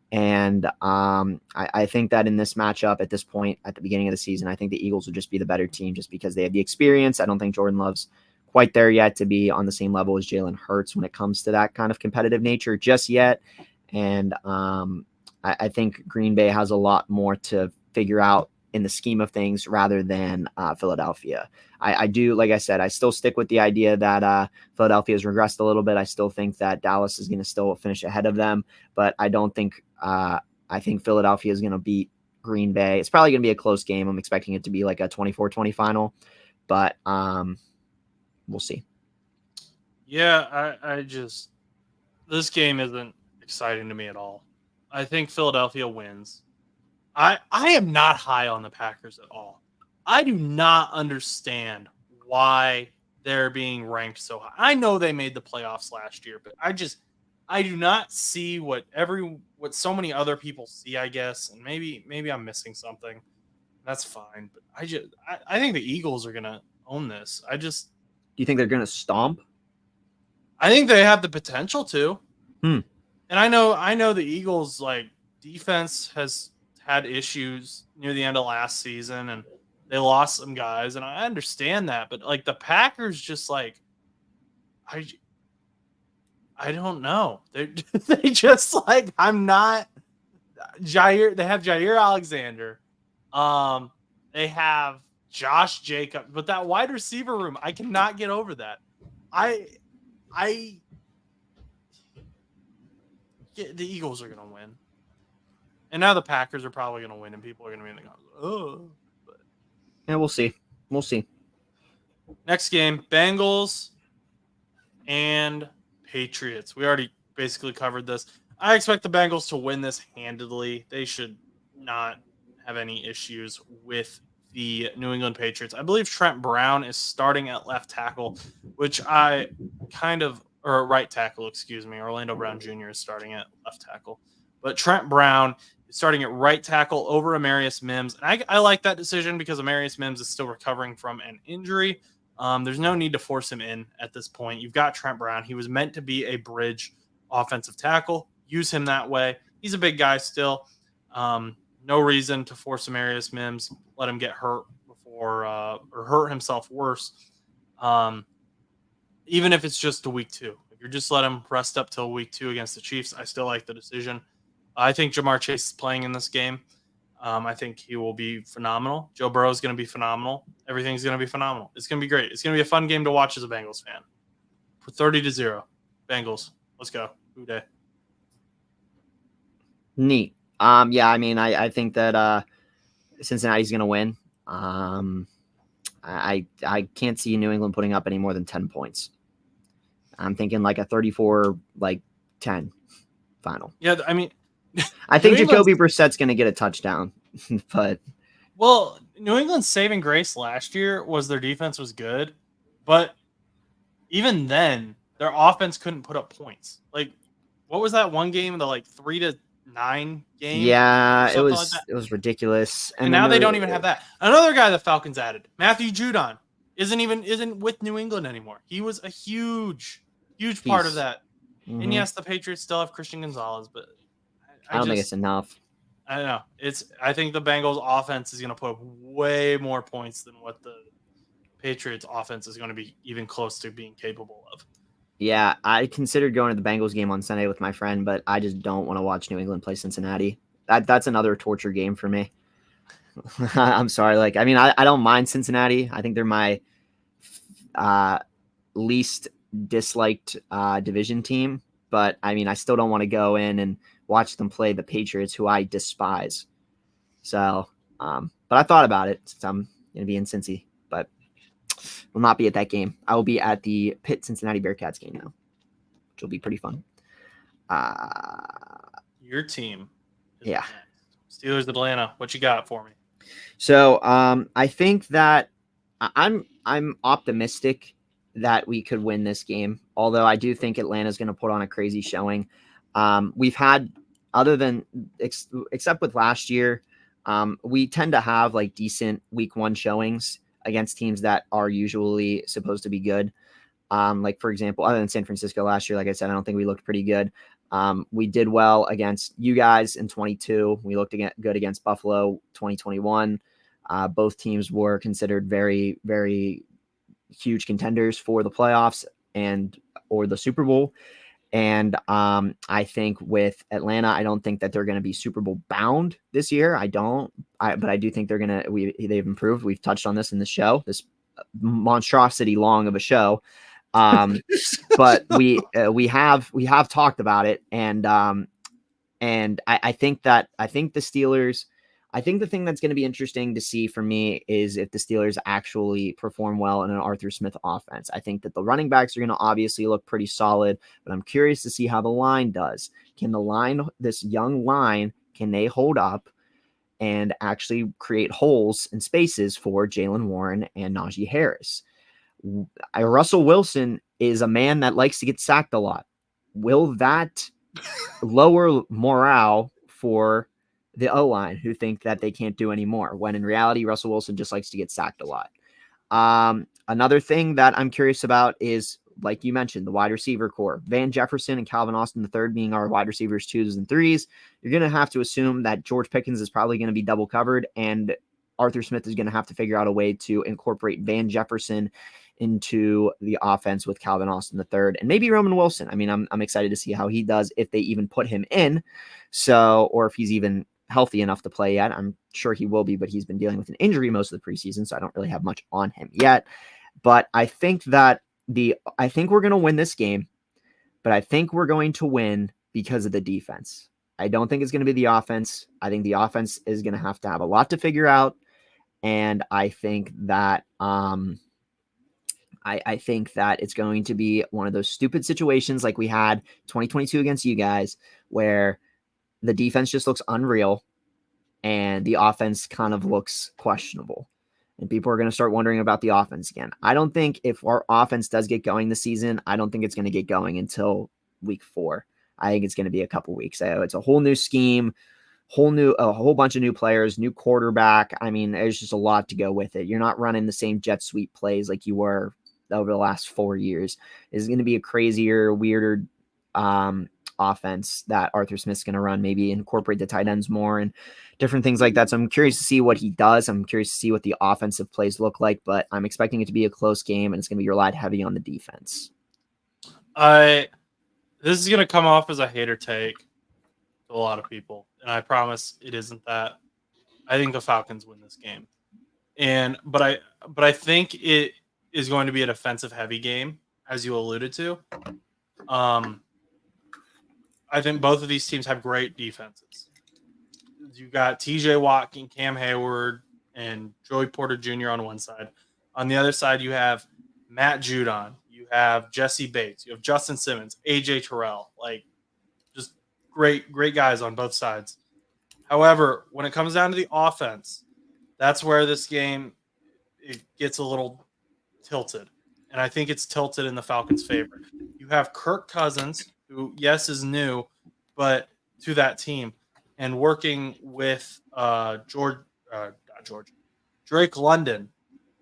And I think that in this matchup at this point, at the beginning of the season, I think the Eagles will just be the better team just because they have the experience. I don't think Jordan Love's quite there yet to be on the same level as Jalen Hurts when it comes to that kind of competitive nature just yet. And I think Green Bay has a lot more to figure out in the scheme of things rather than Philadelphia. I do, like I said, I still stick with the idea that Philadelphia has regressed a little bit. I still think that Dallas is going to still finish ahead of them, but I don't think I think Philadelphia is going to beat Green Bay. It's probably going to be a close game. I'm expecting it to be like a 24-20 final, but we'll see. Yeah, I just this game isn't exciting to me at all. I think Philadelphia wins. I am not high on the Packers at all. I do not understand why they're being ranked so high. I know they made the playoffs last year, but I do not see what so many other people see, I guess. And maybe I'm missing something. That's fine. But I think the Eagles are gonna own this. Do you think they're gonna stomp? I think they have the potential to. Hmm. And I know the Eagles like defense has had issues near the end of last season and they lost some guys and I understand that, but like the Packers just like I don't know. They just like I'm not Jair. They have Jair Alexander. They have Josh Jacobs, but that wide receiver room, I cannot get over that. I the Eagles are gonna win, and now the Packers are probably gonna win, and people are gonna be in the comments. Oh, but yeah, we'll see. We'll see. Next game, Bengals and Patriots. We already basically covered this. I expect the Bengals to win this handedly. They should not have any issues with the New England Patriots. I believe Trent Brown is starting at left tackle, which or right tackle, excuse me. Orlando Brown Jr. is starting at left tackle. But Trent Brown is starting at right tackle over Amarius Mims. And I like that decision because Amarius Mims is still recovering from an injury. There's no need to force him in at this point. You've got Trent Brown. He was meant to be a bridge offensive tackle. Use him that way. He's a big guy still. No reason to force Amarius Mims. Let him get hurt before or hurt himself worse. Even if it's just to week 2. If you're just let him rest up till week 2 against the Chiefs, I still like the decision. I think Jamar Chase is playing in this game. I think he will be phenomenal. Joe Burrow is going to be phenomenal. Everything's going to be phenomenal. It's going to be great. It's going to be a fun game to watch as a Bengals fan. For 30-0, Bengals. Let's go. Who day? Neat. Yeah, I mean, I think that Cincinnati's going to win. I can't see New England putting up any more than 10 points. I'm thinking like a 34-10 final. Yeah, I mean, I think Jacoby Brissett's going to get a touchdown, but New England's saving grace last year was their defense was good, but even then, their offense couldn't put up points. Like, what was that one game? The 3-9 game? Yeah, it was ridiculous. And now they don't even have that. Another guy the Falcons added, Matthew Judon, isn't with New England anymore. He was a huge part of that. Mm-hmm. And yes, the Patriots still have Christian Gonzalez, but I don't think it's enough. I don't know. I think the Bengals offense is going to put up way more points than what the Patriots offense is going to be even close to being capable of. Yeah, I considered going to the Bengals game on Sunday with my friend, but I just don't want to watch New England play Cincinnati. That's another torture game for me. I'm sorry. Like, I mean, I don't mind Cincinnati. I think they're my least disliked division team, but I mean, I still don't want to go in and watch them play the Patriots, who I despise. So, but I thought about it since I'm going to be in Cincy, but will not be at that game. I will be at the Pitt Cincinnati Bearcats game now, which will be pretty fun. Your team. Yeah. Steelers Atlanta. What you got for me? So I think that I'm optimistic that we could win this game, although I do think Atlanta's going to put on a crazy showing. We've had, except with last year, we tend to have like decent week 1 showings against teams that are usually supposed to be good. Like, for example, other than San Francisco last year, like I said, I don't think we looked pretty good. We did well against you guys in 22. We looked good against Buffalo 2021. Both teams were considered very, very huge contenders for the playoffs or the Super Bowl. And I think with Atlanta, I don't think that they're going to be Super Bowl bound this year. But I do think they've improved. We've touched on this in the show, this monstrosity long of a show. But we have talked about it. And I think the Steelers I think the thing that's going to be interesting to see for me is if the Steelers actually perform well in an Arthur Smith offense. I think that the running backs are going to obviously look pretty solid, but I'm curious to see how the line does. Can the line, this young line, can they hold up and actually create holes and spaces for Jaylen Warren and Najee Harris? Russell Wilson is a man that likes to get sacked a lot. Will that lower morale for the O-line who think that they can't do anymore, when in reality, Russell Wilson just likes to get sacked a lot? Another thing that I'm curious about is, like you mentioned, the wide receiver core. Van Jefferson and Calvin Austin III being our wide receivers 2s and 3s. You're going to have to assume that George Pickens is probably going to be double covered, and Arthur Smith is going to have to figure out a way to incorporate Van Jefferson into the offense with Calvin Austin III and maybe Roman Wilson. I mean, I'm excited to see how he does, if they even put him in. So, or if he's even healthy enough to play yet. I'm sure he will be, but he's been dealing with an injury most of the preseason, so I don't really have much on him yet. But I think that I think we're going to win this game, but I think we're going to win because of the defense. I don't think it's going to be the offense. I think the offense is going to have a lot to figure out. And I think that I think that it's going to be one of those stupid situations like we had 2022 against you guys, where the defense just looks unreal and the offense kind of looks questionable. And people are going to start wondering about the offense again. I don't think if our offense does get going this season, I don't think it's going to get going until week 4. I think it's going to be a couple weeks. It's a whole new scheme, a whole bunch of new players, new quarterback. I mean, there's just a lot to go with it. You're not running the same jet sweep plays like you were over the last 4 years. It's going to be a crazier, weirder offense that Arthur Smith's going to run, maybe incorporate the tight ends more and different things like that. So I'm curious to see what he does. I'm curious to see what the offensive plays look like, but I'm expecting it to be a close game, and it's going to be relied heavy on the defense. This is going to come off as a hater take to a lot of people, and I promise it isn't that. I think the Falcons win this game, but I think it is going to be a defensive heavy game, as you alluded to. I think both of these teams have great defenses. You got TJ Watt and Cam Hayward and Joey Porter Jr. on one side. On the other side, you have Matt Judon. You have Jesse Bates. You have Justin Simmons, AJ Terrell. Like, just great guys on both sides. However, when it comes down to the offense, that's where this game it gets a little tilted. And I think it's tilted in the Falcons' favor. You have Kirk Cousins, who, yes, is new, but to that team, and working with Drake London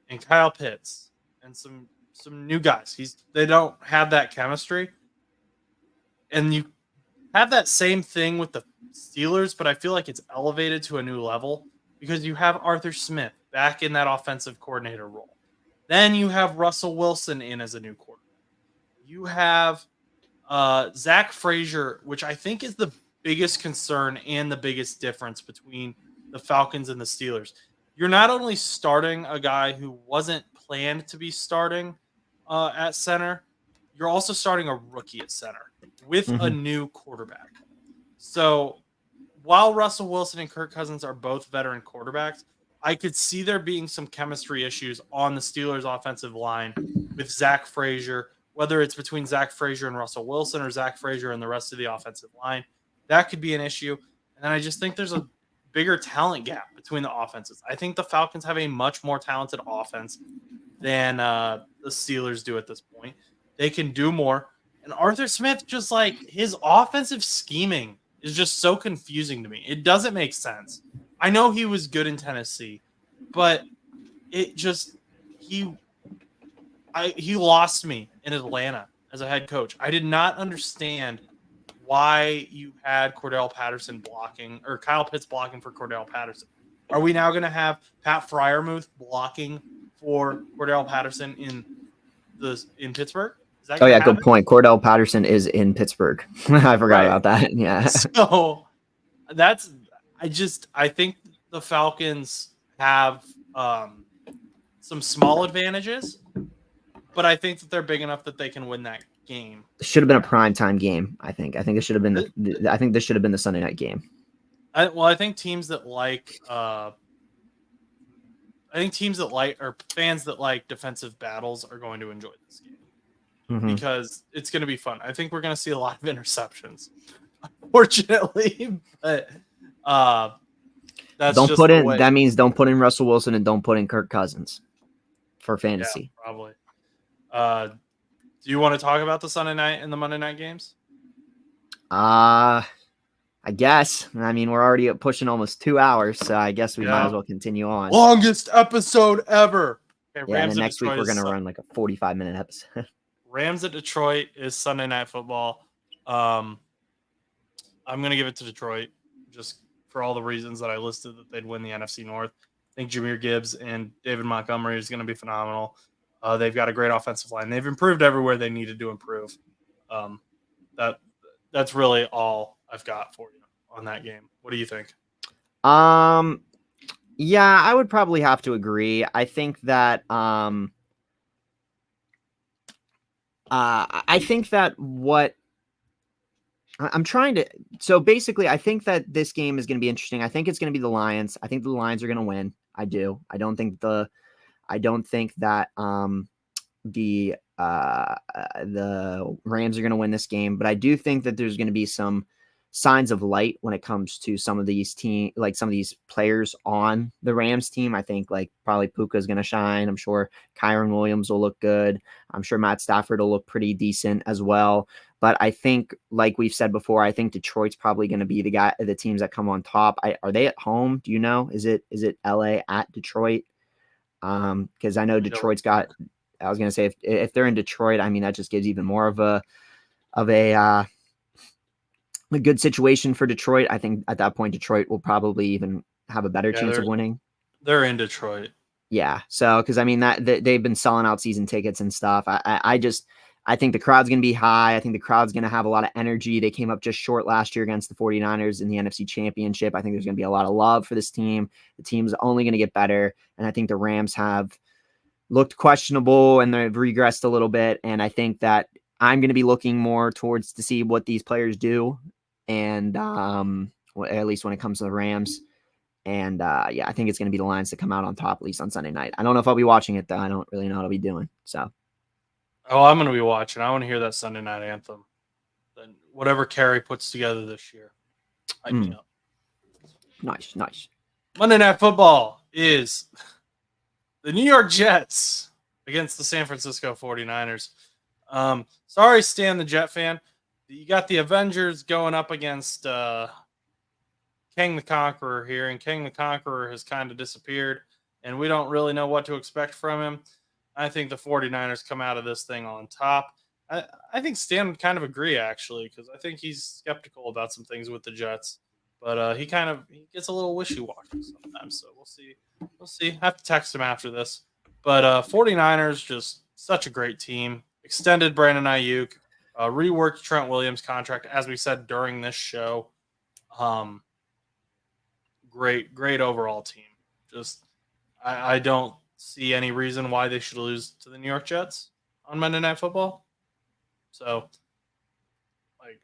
and Kyle Pitts and some new guys. They don't have that chemistry. And you have that same thing with the Steelers, but I feel like it's elevated to a new level because you have Arthur Smith back in that offensive coordinator role. Then you have Russell Wilson in as a new quarterback. You have Zach Frazier, which I think is the biggest concern and the biggest difference between the Falcons and the Steelers. You're not only starting a guy who wasn't planned to be starting at center, you're also starting a rookie at center with a new quarterback. So while Russell Wilson and Kirk Cousins are both veteran quarterbacks, I could see there being some chemistry issues on the Steelers' offensive line with Zach Frazier, whether it's between Zach Frazier and Russell Wilson or Zach Frazier and the rest of the offensive line. That could be an issue. And then I just think there's a bigger talent gap between the offenses. I think the Falcons have a much more talented offense than the Steelers do at this point. They can do more. And Arthur Smith, just like his offensive scheming is just so confusing to me. It doesn't make sense. I know he was good in Tennessee, but it just he lost me in Atlanta as a head coach. I did not understand why you had Cordell Patterson blocking or Kyle Pitts blocking for Cordell Patterson. Are we now going to have Pat Freiermuth blocking for Cordell Patterson in Pittsburgh? Is that good point. Cordell Patterson is in Pittsburgh. I forgot about that. Yeah. So I think the Falcons have some small advantages, but I think that they're big enough that they can win that game. It should have been a primetime game. I think it should have been I think this should have been the Sunday night game. I think teams that or fans that like defensive battles are going to enjoy this game because it's going to be fun. I think we're going to see a lot of interceptions, unfortunately, but that's just the way. That means don't put in Russell Wilson and don't put in Kirk Cousins for fantasy. Yeah, probably. Do you want to talk about the Sunday night and the Monday night games? I guess. I mean, we're already pushing almost 2 hours, so I guess we might as well continue on. Longest episode ever. Okay, yeah, and next week we're going to run like a 45-minute episode. Rams at Detroit is Sunday Night Football. I'm going to give it to Detroit just for all the reasons that I listed that they'd win the NFC North. I think Jahmyr Gibbs and David Montgomery is going to be phenomenal. They've got a great offensive line. They've improved everywhere they needed to improve. That's really all I've got for you on that game. What do you think? Yeah, I would probably have to agree. I think that what I'm trying to so basically I think that this game is going to be interesting. I think it's going to be the Lions. I think the Lions are going to win. I do. I don't think that the Rams are going to win this game, but I do think that there's going to be some signs of light when it comes to some of these players on the Rams team. I think like probably Puka is going to shine. I'm sure Kyron Williams will look good. I'm sure Matt Stafford will look pretty decent as well. But I think, like we've said before, I think Detroit's probably going to be the teams that come on top. Are they at home? Do you know? Is it LA at Detroit? Because I know Detroit's got. I was going to say if they're in Detroit, I mean that just gives even more of a good situation for Detroit. I think at that point Detroit will probably even have a better chance of winning. They're in Detroit. Yeah. So because I mean that they've been selling out season tickets and stuff. I think the crowd's going to be high. I think the crowd's going to have a lot of energy. They came up just short last year against the 49ers in the NFC Championship. I think there's going to be a lot of love for this team. The team's only going to get better. And I think the Rams have looked questionable and they've regressed a little bit. And I think that I'm going to be looking more towards to see what these players do. And at least when it comes to the Rams. And I think it's going to be the Lions to come out on top, at least on Sunday night. I don't know if I'll be watching it, though. I don't really know what I'll be doing. So. Oh, I'm going to be watching. I want to hear that Sunday night anthem. Then whatever Carey puts together this year. Nice. Monday Night Football is the New York Jets against the San Francisco 49ers. Sorry, Stan, the Jet fan. You got the Avengers going up against King the Conqueror here, and King the Conqueror has kind of disappeared, and we don't really know what to expect from him. I think the 49ers come out of this thing on top. I think Stan would kind of agree, actually, because I think he's skeptical about some things with the Jets. But he gets a little wishy-washy sometimes, so we'll see. I have to text him after this. But 49ers, just such a great team. Extended Brandon Ayuk. Reworked Trent Williams' contract, as we said during this show. Great overall team. Just I don't see any reason why they should lose to the New York Jets on Monday Night Football. So,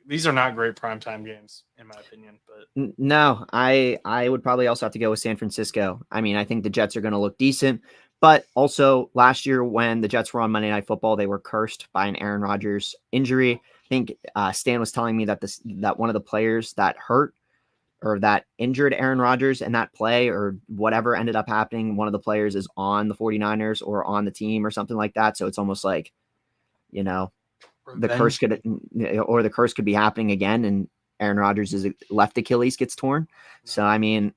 these are not great primetime games, in my opinion. But no, I would probably also have to go with San Francisco. I mean, I think the Jets are going to look decent. But also last year when the Jets were on Monday Night Football, they were cursed by an Aaron Rodgers injury. I think Stan was telling me that that one of the players that hurt or that injured Aaron Rodgers in that play or whatever ended up happening, one of the players is on the 49ers or on the team or something like that. So it's almost like, the curse could be happening again and Aaron Rodgers' left Achilles gets torn. So, I mean,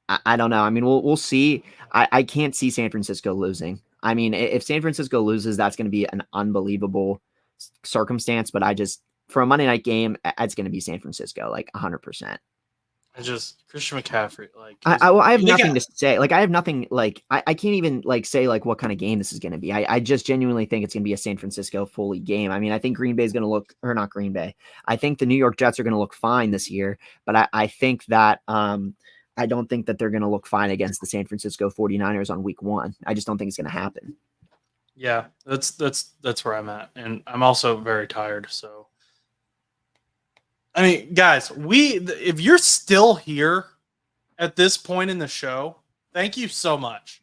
I don't know. I mean, we'll see. I can't see San Francisco losing. I mean, if San Francisco loses, that's going to be an unbelievable circumstance. But for a Monday night game, it's going to be San Francisco, 100%. Just Christian McCaffrey, I have nothing to say. I have nothing. I can't even say what kind of game this is going to be. I just genuinely think it's going to be a San Francisco fully game. I mean, I think Green Bay is going to look, or not Green Bay. I think the New York Jets are going to look fine this year, but I think that I don't think that they're going to look fine against the San Francisco 49ers on week 1. I just don't think it's going to happen. Yeah, that's where I'm at, and I'm also very tired. So I mean, guys, if you're still here at this point in the show, thank you so much.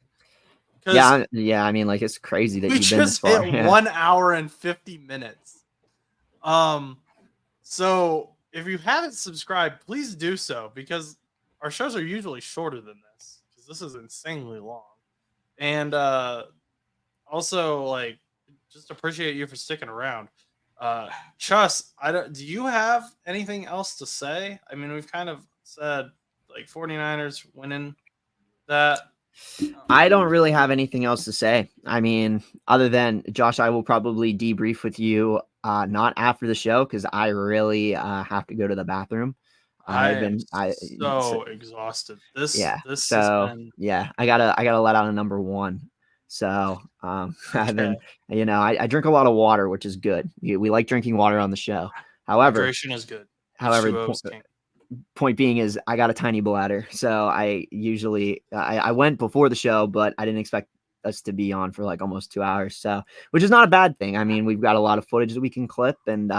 Yeah. I mean, like, it's crazy that We you've been this just far. hit Yeah. 1 hour and 50 minutes. So if you haven't subscribed, please do so, because our shows are usually shorter than this, because this is insanely long. And also, like, just appreciate you for sticking around. Chus, do you have anything else to say? I mean, we've kind of said like 49ers winning that. I don't really have anything else to say. I mean, other than Josh, I will probably debrief with you not after the show because I really have to go to the bathroom. I I've am been I so exhausted. yeah. This has So been yeah, I gotta let out a number one. So I've okay. been I drink a lot of water, which is good. We like drinking water on the show. However, Hydration is good. the H2O is king. point being is I got a tiny bladder, so I usually I went before the show, but I didn't expect us to be on for like almost 2 hours, so which is not a bad thing. I mean, we've got a lot of footage that we can clip, and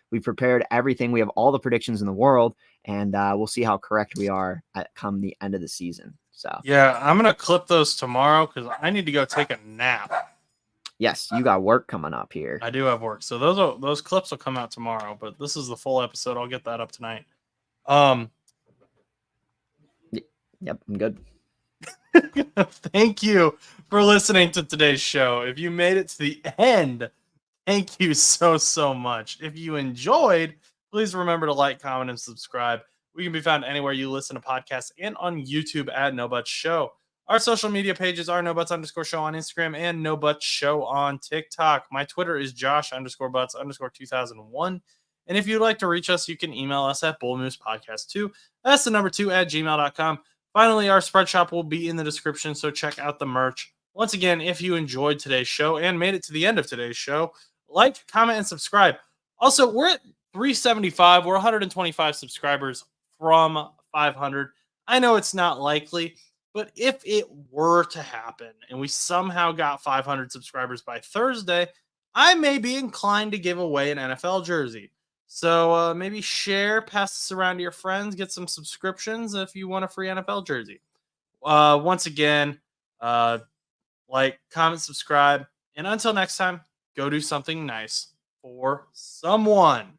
we've prepared everything. We have all the predictions in the world, and we'll see how correct we are come the end of the season. So Yeah, I'm gonna clip those tomorrow because I need to go take a nap. yes, you got work coming up here. I do have work, so those clips will come out tomorrow. But this is the full episode. I'll get that up tonight. Yep, I'm good. Thank you for listening to today's show. If you made it to the end, thank you so much. If you enjoyed, please remember to like, comment, and subscribe. We can be found anywhere you listen to podcasts and on YouTube at No Butts Show. Our social media pages are No Butts _ show on Instagram and No Butts Show on TikTok. My Twitter is Josh _Butts _2001. And if you'd like to reach us, you can email us at bullmoospodcast2. That's the number 2 at gmail.com. Finally, our spread shop will be in the description, so check out the merch. Once again, if you enjoyed today's show and made it to the end of today's show, like, comment, and subscribe. Also, we're at 375. We're 125 subscribers from 500. I know it's not likely, but if it were to happen and we somehow got 500 subscribers by Thursday, I may be inclined to give away an NFL jersey. So maybe share, pass this around to your friends, get some subscriptions if you want a free NFL jersey. Once again, like, comment, subscribe, and until next time, go do something nice for someone.